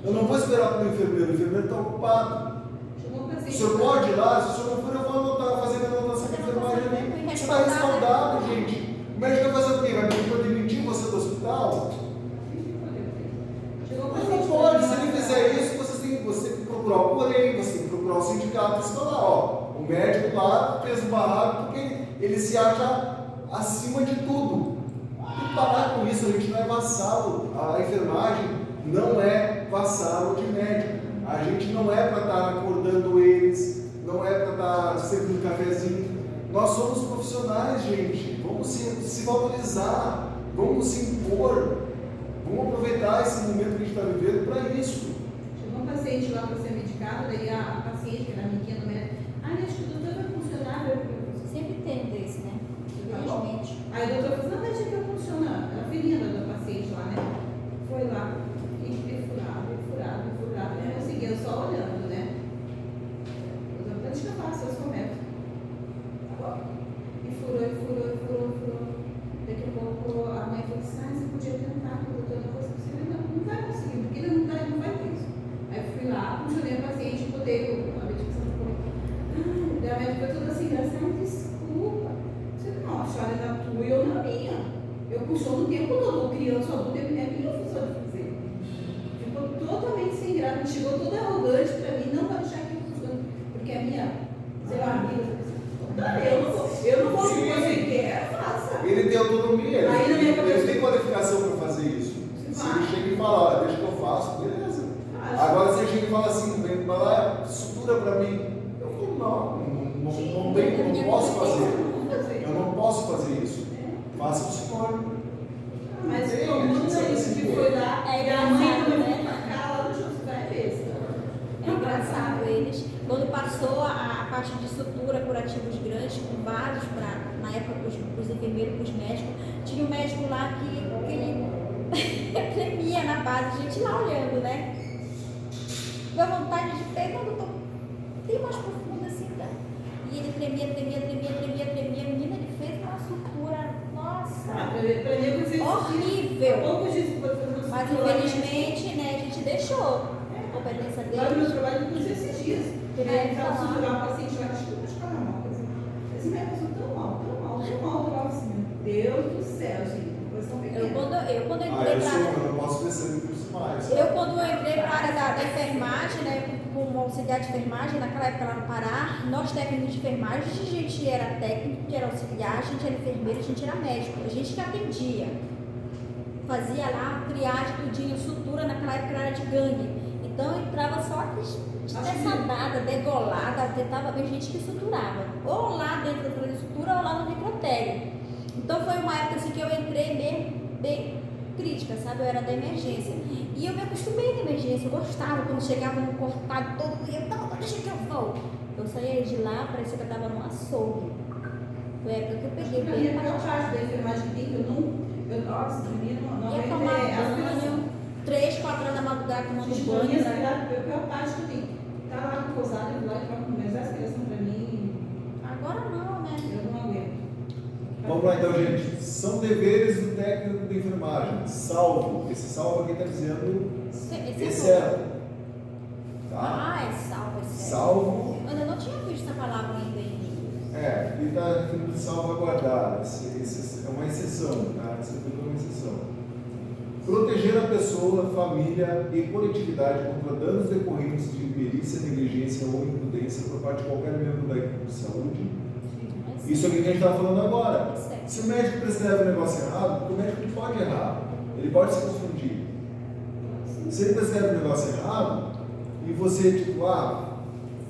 Eu não vou esperar para o enfermeiro está ocupado. Chegou o O paciente senhor pode ir lá, se o senhor não for, eu vou anotar, fazer minha anotação de enfermagem ali. Isso está respaldado, gente. O médico vai fazer o quê? Vai pedir para demitir você do hospital? Chegou o Mas paciente não pode, se ele fizer isso, você tem que procurar o porém, você tem que procurar o sindicato e falar, ó, o médico lá fez o barraco porque ele se acha acima de tudo. Tem que parar com isso, a gente não é vassalo, a enfermagem não é vassalo de médico. A gente não é para estar acordando eles, não é para estar servindo um cafezinho. Nós somos profissionais, gente. Vamos se valorizar, vamos se impor, vamos aproveitar esse momento que a gente está vivendo para isso. Chegou um paciente lá para ser medicado, daí a paciente, que era amiguinha do médico, acho que o doutor vai funcionar. Sempre tem desse, né? Infelizmente. Aí o doutor falou, não, deixa que eu funcionar. Era a filhinha da paciente lá, né? Foi lá, e furava. Eu não conseguia, eu só olhando, né? O doutor, deixa que eu faço, eu sou médico. Tá bom? E furou. Daqui a pouco a mãe falou assim, você podia tentar, o doutor não fosse possível. Não vai conseguir, porque ele não vai ter isso. Aí eu fui lá, funcionei o paciente, botei a medicação do corpo. Daí a médica foi toda assim, engraçada, desculpa. Você não, a senhora é na tua e eu na minha. Eu funciono o tempo todo, criança, adulto, é minha função de fazer. Ficou totalmente sem graça, chegou toda arrogante pra mim, não vai deixar que eu funcione, porque a minha, sei lá, amiga, eu não vou que você quer, faça. Ele tem autonomia, Aí na minha ele cabeça- tem qualificação para fazer isso. Se ele chega e fala, deixa que eu faço, beleza. Faça. Agora se ele chega e fala assim, vem pra lá, sutura para mim. Eu falo, não posso fazer. Eu não posso fazer isso. Faça o senhor. Mas Sim, todo mundo sabe é isso assim, que foi lá, É e a mãe engraçado, também né? foi pra cá, lá no José vai besta. É engraçado eles, quando passou a parte de sutura curativos grandes, com vários, na época para os enfermeiros, para os médicos, tinha um médico lá que ele tremia na base, a gente lá olhando, né? Deu vontade de pegar, doutor, tem mais profundo assim, tá? E ele tremia, a menina ele fez uma sutura, nossa, Pra mim, eu pensei horrível. poucos dias que pode fazer uma Mas sutura lá, infelizmente, né, a gente deixou a competência lá no meu dele. trabalho, eu pensei esses dias. Ele É, estava tá lá. suturar um paciente lá, acho que eu vou ficar mal. Esse médico passou tão mal. Eu falava assim, meu Deus do céu, gente, coisa tão pequena. Eu quando entrei pra área, Eu não posso perceber isso mais. eu quando entrei para a área da enfermagem, né, como auxiliar de enfermagem, naquela época lá no Pará, nós técnicos de enfermagem, a gente era técnico, que era auxiliar, a gente era enfermeiro, a gente era médico, a gente que atendia. Fazia lá triagem, tudinho, sutura, naquela época era de gangue. Então entrava só estressada, degolada, tentava ver gente que suturava. Ou lá dentro da sala de sutura ou lá no necrotério. Então foi uma época assim que eu entrei mesmo bem crítica, sabe? Eu era da emergência. E eu me acostumei na emergência, eu gostava quando chegava um cortado todo dia, não, deixa que eu vou. Eu saía de lá, parecia que eu estava num açougue. Foi a época que eu peguei Pra mim, bem a pior parte da enfermagem que tem, que eu não, nossa, pra mim, não ia tomar banho, 3, 4 horas da madrugada tomando Gente, banho. pra mim, Né? a pior parte que eu tenho, tá lá no pousado, eu vou lá e troco no mês, as crianças pra mim, Agora não, né? eu não aguento. Vamos lá então, gente. São deveres do técnico de enfermagem. Salvo. Esse salvo aqui está dizendo exceto. Tá? Ah, é salvo, é certo. Salvo. Eu ainda não tinha visto essa palavra ainda em inglês. Aqui está referindo de salvaguardar. É uma exceção, tá? Esse é uma exceção. Proteger a pessoa, família e coletividade contra danos decorrentes de imperícia, negligência ou imprudência por parte de qualquer membro da equipe de saúde. Isso aqui que a gente estava falando agora. Se o médico prescreve um negócio errado, porque o médico pode errar, ele pode se confundir. Se ele prescreve um negócio errado e você, tipo,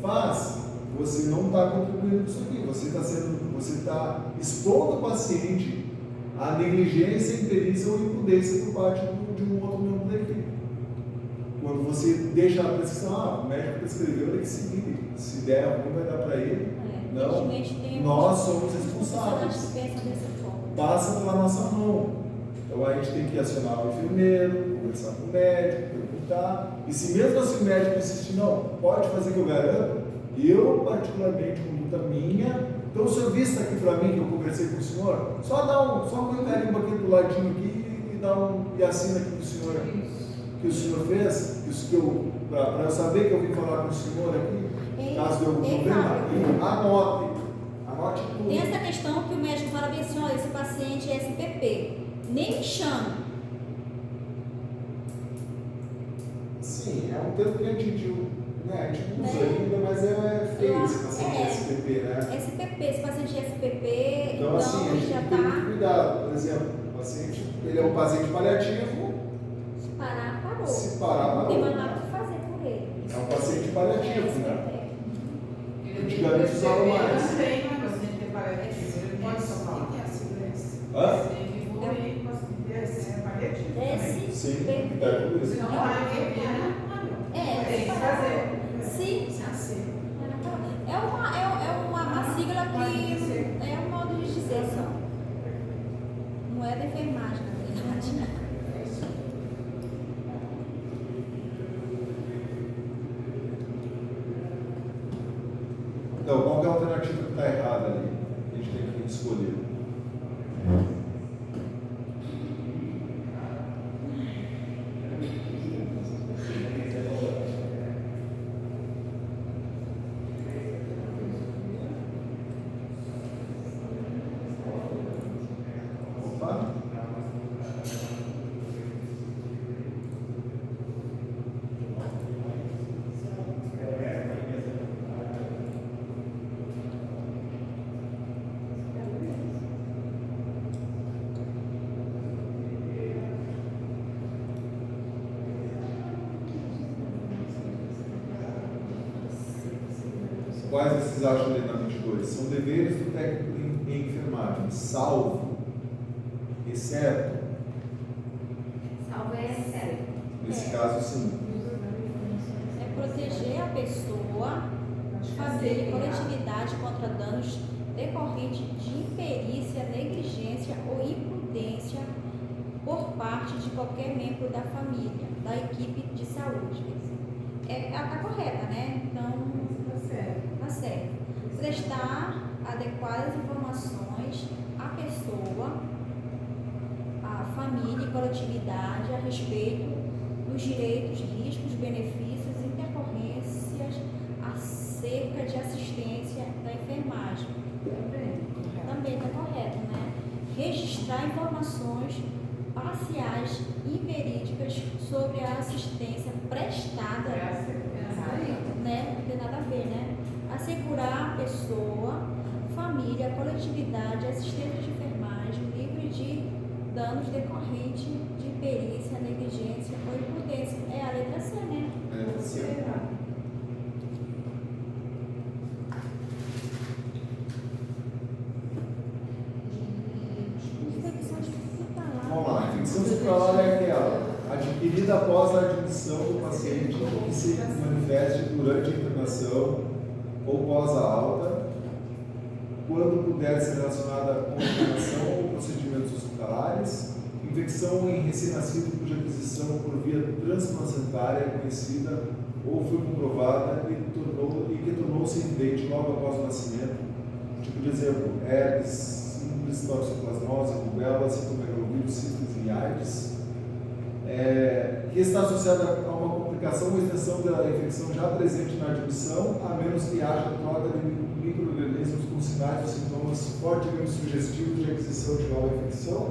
faz, você não está contribuindo com isso aqui. Você está expondo o paciente à negligência, imperícia ou imprudência por parte de um outro membro da equipe. Quando Quando você deixa a prescrição, o médico prescreveu, ele que seguir. Se der ruim, vai dar para ele. Não, Infelizmente, tem nós somos pessoas responsáveis. que pensam dessa forma. Passa pela nossa mão. Então a gente tem que acionar o enfermeiro, conversar com o médico, perguntar. E se mesmo assim o médico insistir, não, pode fazer que eu garanto, eu particularmente, conduta minha, então o senhor vista aqui para mim, que eu conversei com o senhor, só põe o carimbo aqui do ladinho aqui e assina aqui que o senhor fez, para eu saber que eu vim falar com o senhor aqui, caso dê algum problema, anote tudo. Tem essa questão que o médico fala bem assim, olha, esse paciente é SPP, nem me chama. Sim, é um termo que a gente usa ainda, mas é feio esse paciente SPP, né? SPP, esse paciente é SPP, Então assim, a gente já tem que ter muito está... cuidado. Por exemplo, o paciente, ele é um paciente paliativo, Se parar, parou. se parar, Não tem parou. mais nada o que fazer por ele. É um paciente paliativo, né? Antigamente usava mais. Também, né? Paciente que é paliativo, ele pode só falar. Hã? Paciente evoluído, paciente é paliativo também. Sim, SPP. tá com isso. Senão vai né? Tem que fazer. Sim. É uma sigla que é um modo de dizer só. Não é da enfermagem, na verdade. Então, qual que é a alternativa que está errada ali? Que a gente tem que escolher. Opa. Quais vocês acham ali na 22? São deveres do técnico em enfermagem, salvo, exceto, Salvo é sério. nesse caso sim. É proteger a pessoa, família e coletividade contra danos decorrentes de imperícia, negligência ou imprudência por parte de qualquer membro da família, da equipe de saúde. Ela está correta, né? Então, tá certo. Prestar adequadas informações à pessoa, à família e coletividade a respeito dos direitos, riscos, benefícios e intercorrências acerca de assistência da enfermagem. Também está correto, né? Registrar informações parciais e verídicas sobre a assistência prestada, né? Não tem nada a ver, né? Assegurar a pessoa, família, coletividade, assistente de enfermagem livre de danos decorrentes de imperícia, negligência ou imprudência. É a letra C, né? É, sim. Infecção hospitalar. Vamos lá, a infecção hospitalar é aquela adquirida após a admissão do paciente que se manifeste durante a internação ou pós a alta, quando puder ser relacionada com internação ou procedimentos hospitalares, infecção em recém-nascido cuja aquisição por via transplacentária é conhecida ou foi comprovada e que tornou-se evidente logo após o nascimento, tipo de exemplo, herpes, simples, toxoplasmose, rubéola, citomegalovírus, sífilis e AIDS, que está associada a uma complicação ou extensão da infecção já presente na admissão, a menos que haja troca de micro-organismos com sinais ou sintomas fortemente sugestivos de aquisição de nova infecção,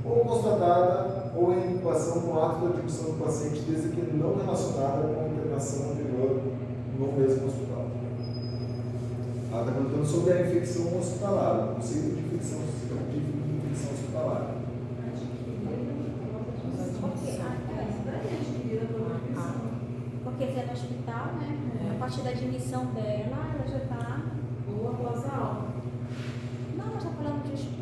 ou constatada ou em incubação no ato da admissão do paciente, desde que não relacionada com a internação anterior no mesmo hospital. Ela está contando sobre a infecção hospitalar, o conceito de infecção hospitalar. Porque se é no hospital, né? A partir da admissão dela, ela já está. Ou após a alta. Não, ela está falando de hospital.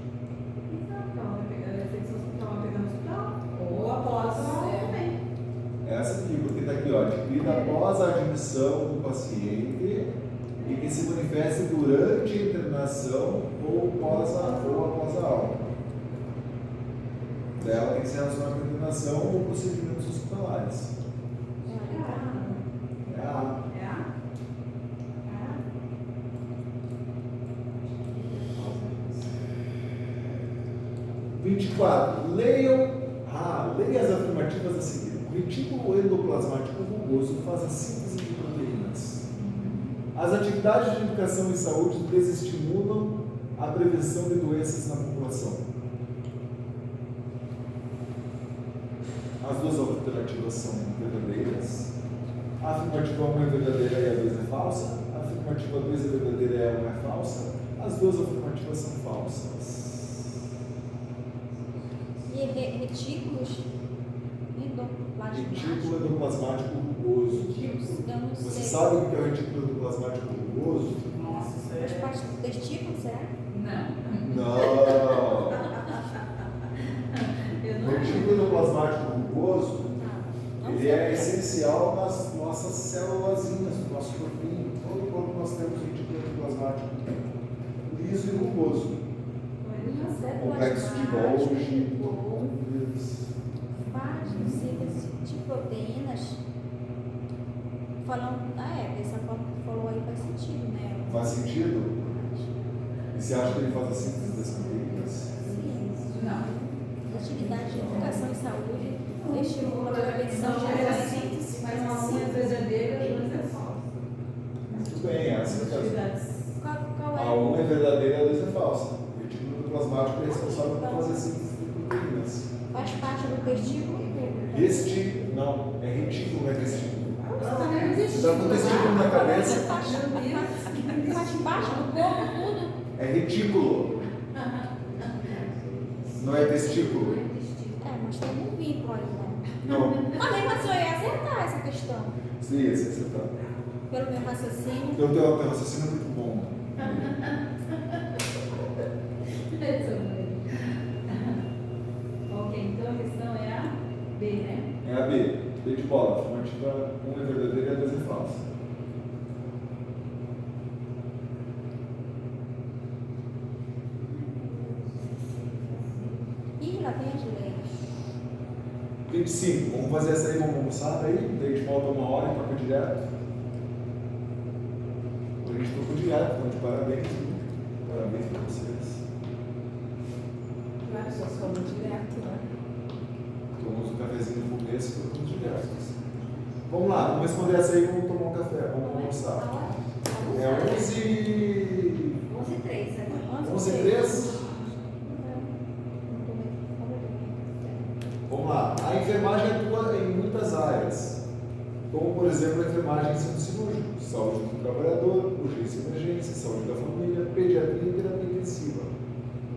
Ou após a alta também. Essa aqui, porque está aqui, ó, adquirida após a admissão do paciente e que se manifeste durante a internação ou após a alta. Ela tem que ser relacionada com a internação ou procedimentos hospitalares. É a. É a? 24. Leia as afirmativas a seguir. O retículo endoplasmático rugoso faz a síntese de proteínas. As atividades de educação em saúde desestimulam a prevenção de doenças na população. As duas alternativas são verdadeiras. A afirmativa 1 é verdadeira e a 2 é falsa. A afirmativa 2 é verdadeira e a 1 é falsa. As duas afirmativas são falsas. E retículos endoplasmáticos. Retículo endoplasmático rugoso. Eu não Você sei. sabe o que é o retículo endoplasmático rugoso? Nossa, isso Faz é. parte do testículo, será? Não. Não! Eu O não retículo endoplasmático rugoso, Não ele sei. é essencial nas nossas célulazinhas, no nosso corpinho. Todo corpo nós temos retículo endoplasmático liso e rugoso. Complexo de Golgi. Faz síntese de proteínas. Falando, essa forma que falou aí faz sentido, né? Faz sentido? E você acha que ele faz a síntese das proteínas? Sim. Não. Atividade de educação e saúde estimula a prevenção de Mas doenças. assim, mas uma é verdadeira e outra é falsa. Muito bem, essa é a Atividades. Qual A 1 é verdadeira e a 2 é falsa. O retículo endoplasmático é responsável por fazer a síntese de proteínas. Faz parte do testículo? Não, é retículo, não é testículo. Você Você está com o testículo na cabeça? Faz parte do corpo, tudo? É retículo. Não é testículo. Mas tem um vínculo aí, né? Não. Mas mesmo assim eu ia acertar essa questão. Sim, você está. Pelo meu raciocínio. Eu tenho um raciocínio muito bom. Ok, então a questão é a B, né? É a B. B de bola. A afirmativa 1 é verdadeira e a 2 é falsa. Ih, lá vem as leis. 25. Vamos fazer essa aí, vamos almoçar daí? Daí a gente volta 1 hora e toca direto. Hoje a gente tocou direto, então de parabéns. Viu? Parabéns para vocês. Claro, só falando direto, né? Tomamos um cafezinho no começo e tocamos direto. Vamos lá, vamos responder essa aí e vamos tomar um café. Vamos almoçar. É 11. 11h03 agora. 11h03? Vamos lá. A enfermagem atua em muitas áreas, como por exemplo a enfermagem em centro cirúrgico, saúde do trabalhador, urgência e emergência, saúde da família, pediatria e terapia intensiva.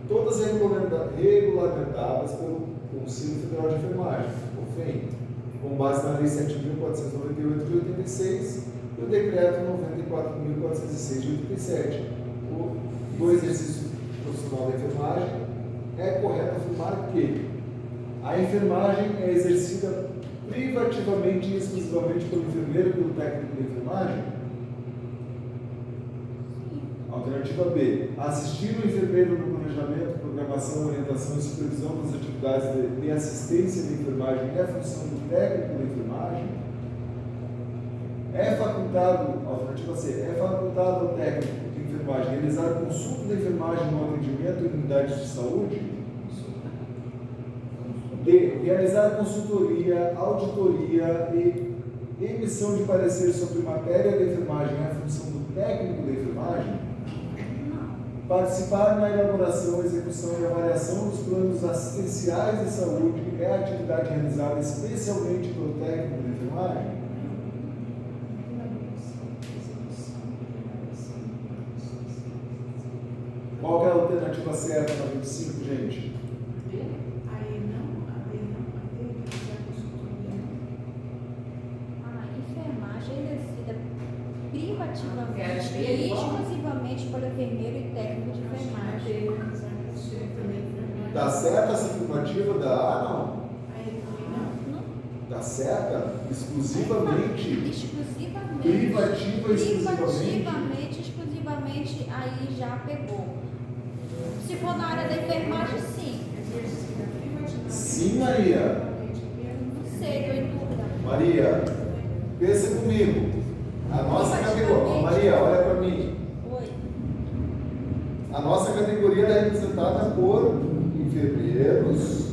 Todas regulamentadas pelo Conselho Federal de Enfermagem, COFEN, com base na Lei 7.498 de 86 e o Decreto 94.406 de 87. Do exercício profissional da enfermagem, é correto afirmar que a enfermagem é exercida privativamente e exclusivamente pelo enfermeiro e pelo técnico de enfermagem? Alternativa B. Assistir o enfermeiro no planejamento, programação, orientação e supervisão das atividades de assistência de enfermagem é a função do técnico de enfermagem? É facultado, alternativa C, é facultado ao técnico de enfermagem realizar consulta de enfermagem no atendimento em unidades de saúde? D. Realizar consultoria, auditoria e emissão de parecer sobre matéria de enfermagem é a função do técnico de enfermagem? Participar na elaboração, execução e avaliação dos planos assistenciais de saúde é a atividade realizada especialmente pelo técnico de enfermagem? Qual que é a alternativa certa na 25, gente? Aí não, A enfermagem é exercida privativamente Quer e ver? exclusivamente pelo enfermeiro e técnico de enfermagem. Tá certa essa afirmativa da A, não? Não? da seta exclusivamente, Exclusivamente, exclusivamente, exclusivamente, aí já pegou. Se for na área da enfermagem, sim. sim, Maria. Não sei, estou em dúvida. Maria, pensa comigo. A nossa categoria, Maria, olha para mim. Oi. A nossa categoria é representada por enfermeiros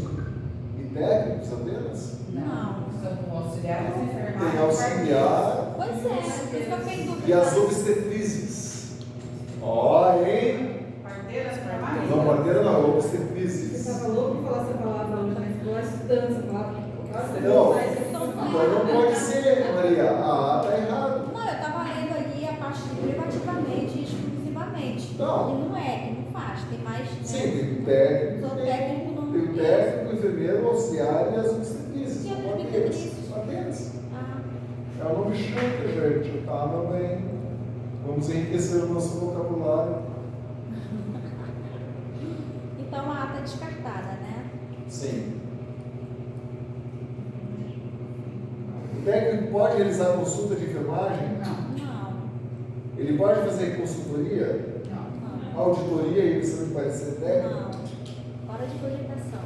e técnicos apenas. Não. São auxiliares de enfermagem. Tem auxiliar Pois é, por isso que eu fiquei em dúvida. e as obstetrizes. Ó, hein? Parteiras para mais? Não, parteira não, Você obstetrizes. estava louco de falar essa palavra hoje, né? Ficou estudando essa palavra. Então não pode ser, Maria. Ah, tá errado. Não, eu estava lendo ali a parte de privativamente e exclusivamente. Não. E não é, que não faz. Tem mais. Né? Sim, tem o técnico, Sou técnico no tem o técnico, o enfermeiro, o auxiliar e as obstetrizes. E as Só obstetrizes. apenas. Ah, É o nome chique, gente. Tá, meu bem. Vamos enriquecer o nosso vocabulário. então a ata é descartada, né? Sim. O técnico pode realizar consulta de enfermagem? Não. Ele pode fazer consultoria, Não. auditoria e emissão de parecer técnico? Não. Hora de cogitação.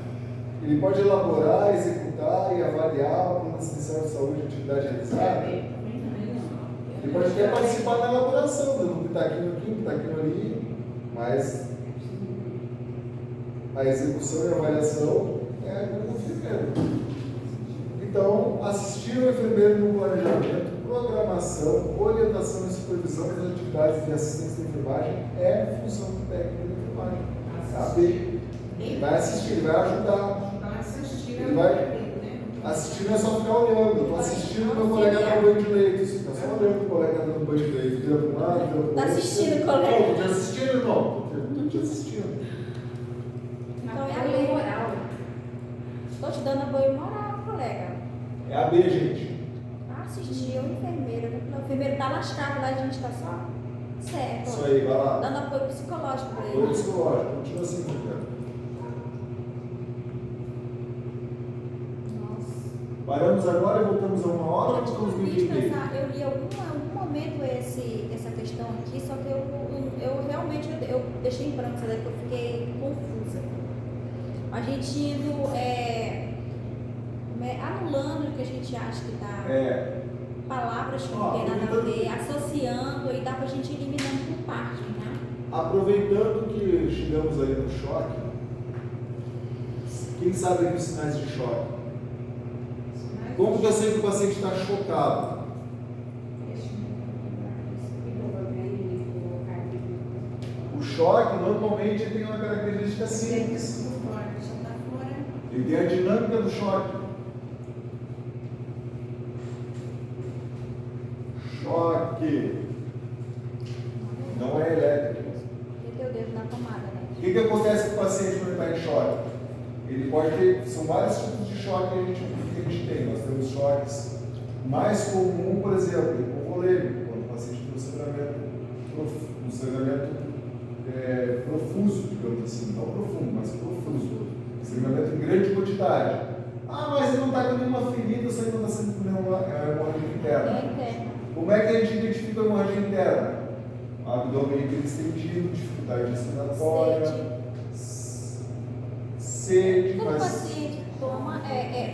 Ele pode elaborar, executar e avaliar o plano assistencial de saúde de atividade realizada? Ele pode até participar da elaboração, dando um pitaquinho aqui, um pitaquinho ali, mas a execução e a avaliação é com o enfermeiro. Então, assistir o enfermeiro no planejamento, programação, orientação e supervisão das atividades de assistência de enfermagem é função do técnico de enfermagem. Sabe? Ele vai assistir, ele vai ajudar. Ele vai assistir, não é só ficar olhando. Eu estou assistindo meu colega dar banho de leite. Você está só olhando o colega dando banho de leite. Vira para um lado, vira para o outro. Tá assistindo o colega. Não, estou te assistindo, irmão. Estou te assistindo. Então é a Apoio lei. moral. Estou te dando apoio moral, colega. É a B, gente. Assistir o enfermeiro. O enfermeiro está lascado lá, a gente está só certo. Isso aí, vai lá. Dando apoio psicológico para Apoio ele. psicológico. Continua assim, enfermeiro. Nossa. Paramos agora e voltamos a 1 hora. Eu tinha Vamos no visto meio. eu li algum momento essa questão aqui, só que eu realmente eu deixei em branco, sabe? Eu fiquei confusa. A gente indo anulando o que a gente acha que está. Palavras que não tem nada a ver, associando e dá pra gente ir eliminando por parte, né? Aproveitando que chegamos aí no choque, quem sabe aqui os sinais de choque? Como que eu sei que o paciente está chocado? O choque normalmente tem uma característica simples. Ele tem a dinâmica do choque. Choque. Não é elétrico. Meteu o dedo na tomada, né? O que acontece com o paciente quando ele está em choque? Ele pode ter, são vários tipos de choque que a gente tem. Nós temos choques mais comum, por exemplo, hipovolêmico, quando o paciente tem um sangramento profuso, digamos assim, não profundo, mas profuso. Sangramento em grande quantidade. Ah, mas ele não está com nenhuma ferida, só ele não está sendo com nenhuma hemorragia interna. É interna. Como é que a gente identifica a hemorragia interna? Abdômen distendido, dificuldade respiratória, sede, Quando o mas paciente toma,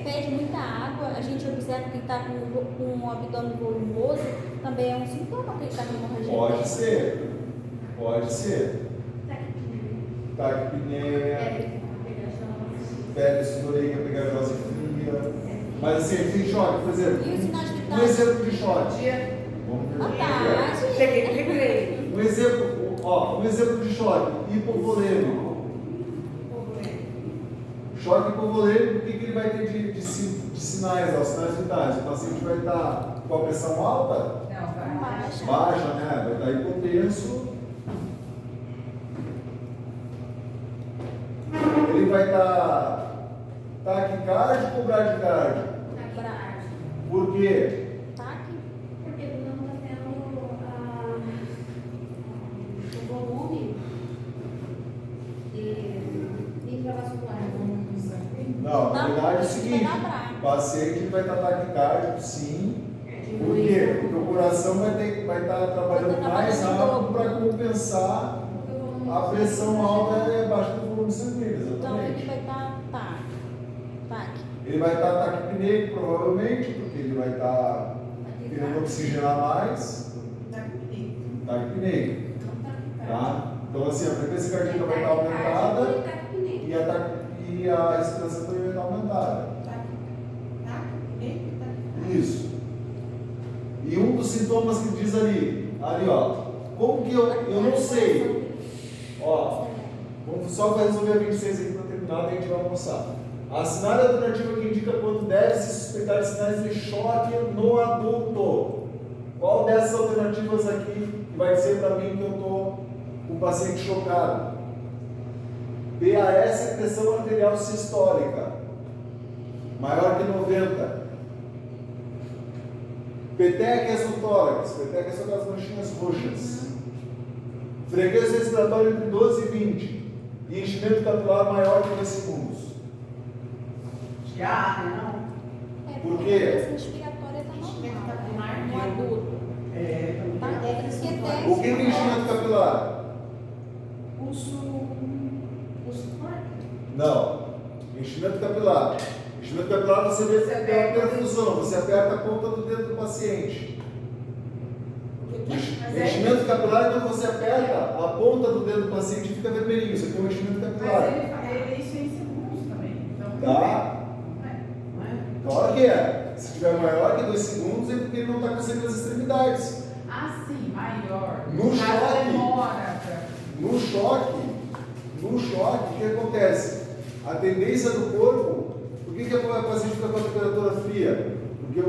pede muita água, a gente observa que está com um abdômen volumoso, também é um sintoma que ele está com hemorragia pode interna. ser. Pode ser. Taquipneia, pele sudorêmica, pegajosa e fria. Mas assim, ele tem choque, por exemplo. E os sinais Um vitais? exemplo de choque. Ah, tá. Cheguei no recreio. Um exemplo de choque, hipovolêmico. Choque hipovolêmico, o que ele vai ter de sinais, os sinais vitais? O paciente vai estar com a pressão alta, Não, vai. baixa, né? Vai estar hipotenso. Ele vai estar taquicárdico ou bradicárdico? Por quê? Taque? Porque não está tendo o volume de intravascular. Não, na verdade é o Tá seguinte. bravo. O paciente vai estar taquicárdico, sim. Por quê? Porque o coração vai estar trabalhando mais rápido para compensar a pressão alta e baixa do volume sanguíneo, Então ele exatamente. vai estar taque. Ele vai estar taquipneico, provavelmente, porque ele vai estar querendo oxigenar mais. Taquipneico. Tá? Então, assim, a frequência cardíaca vai estar aumentada e a respiração também vai estar aumentada. Isso. E um dos sintomas que diz ali ó, como que eu não sei. Ó, vamos só para resolver a 26 aqui para terminar, daí a gente vai almoçar. A sinal alternativa que indica quando deve se suspeitar de sinais de choque no adulto. Qual dessas alternativas aqui que vai dizer para mim que eu estou com o paciente chocado? PAS é pressão arterial sistólica, maior que 90. Peteca exotórax, peteca são aquelas manchinhas roxas. Frequência respiratória entre 12 e 20. E enchimento capilar maior que 2 segundos. Já, não? Por quê? A frequência respiratória está normal, no adulto. O que é enchimento capilar? Pulso forte? Não. Enchimento capilar. Enchimento capilar você vê que tem uma perfusão, você aperta a ponta do dedo do paciente. Enchimento capilar é quando você aperta a ponta do dedo do paciente e fica vermelhinho. Isso aqui é um enchimento capilar. Mas isso é em segundos também. Então, Tá? não é? Claro que é. Se tiver maior que 2 segundos é porque ele não está conseguindo as extremidades. Ah, sim, maior. No choque. Demora No choque, o que acontece? A tendência do corpo, por que a paciente fica com a temperatura fria? Porque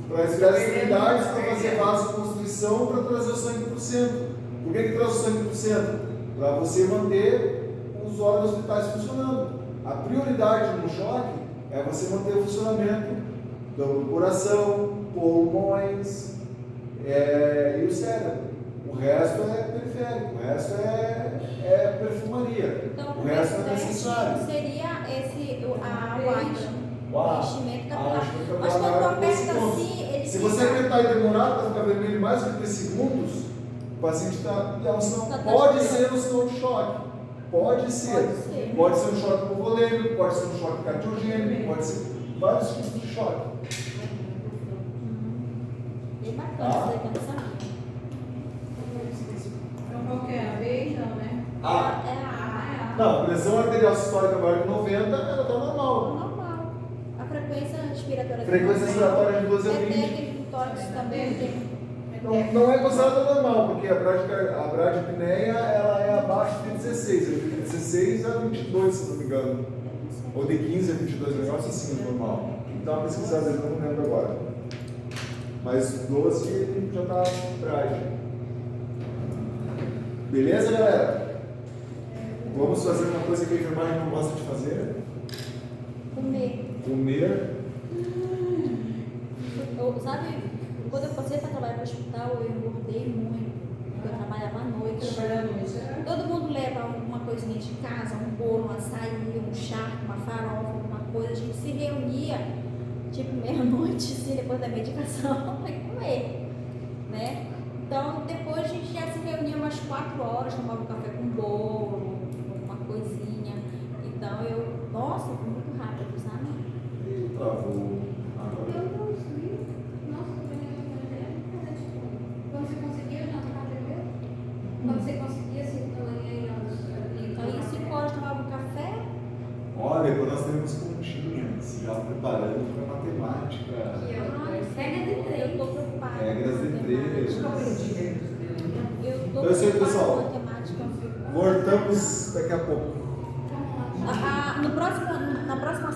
para esfriar as extremidades, para fazer vasoconstrição, para trazer o sangue para o centro. Por que traz o sangue para o centro? Para você manter os órgãos vitais funcionando. A prioridade no choque é você manter o funcionamento do coração, pulmões e o cérebro. O resto é periférico, o resto é perfumaria. Então, O resto é necessário. seria o enchimento capilar. enchimento Mas quando capilar tu é 2 aperta segundos. assim, ele Se fica... você apertar e demorar para ficar vermelho mais de 3 segundos, o paciente está. É um sinal, Tá pode chocando. ser um sinal de choque. Pode ser. Pode ser um choque hipovolêmico, pode ser um choque cardiogênico, pode ser vários tipos de choque. Bem bacana isso aí, que eu não sabia. Então qual que é? A B não, né? Ah, É a não, pressão arterial sistólica maior que 90, ela está normal. normal. A frequência respiratória Frequência respiratória de 12 a 20. Peteca e tórax também tem. Não é considerada normal, porque a bradipneia ela é abaixo de 16, de 16 a 22, se não me engano. Ou de 15 a 22, negócio assim, normal. Dá uma pesquisada, eu não lembro agora. Mas 12 ele já está brade. Beleza, galera? Vamos fazer uma coisa que a enfermagem não gosta de fazer. Comer. Sabe, quando eu passei para trabalhar para o hospital, eu engordei muito. Eu trabalhava à noite. Todo mundo leva alguma coisinha de casa, um bolo, um açaí, um chá, uma farofa, alguma coisa. A gente se reunia, tipo meia-noite, assim, depois da medicação, para comer, né? Então, depois a gente já se reunia umas 4 horas, tomava um café com bolo, alguma coisinha. Então, nossa, foi muito rápido, sabe? Travou. Eu não sei. Nossa, quando você conseguia jantar primeiro? Quando você conseguia se Aí 5 horas tomava um café. Olha, quando nós temos continhas, já preparando para matemática. Regra de três. Eu tô preocupada. Regras de com três. matemática. Eu tô Então é isso aí, preocupada pessoal. com matemática. Voltamos daqui a pouco. Na próxima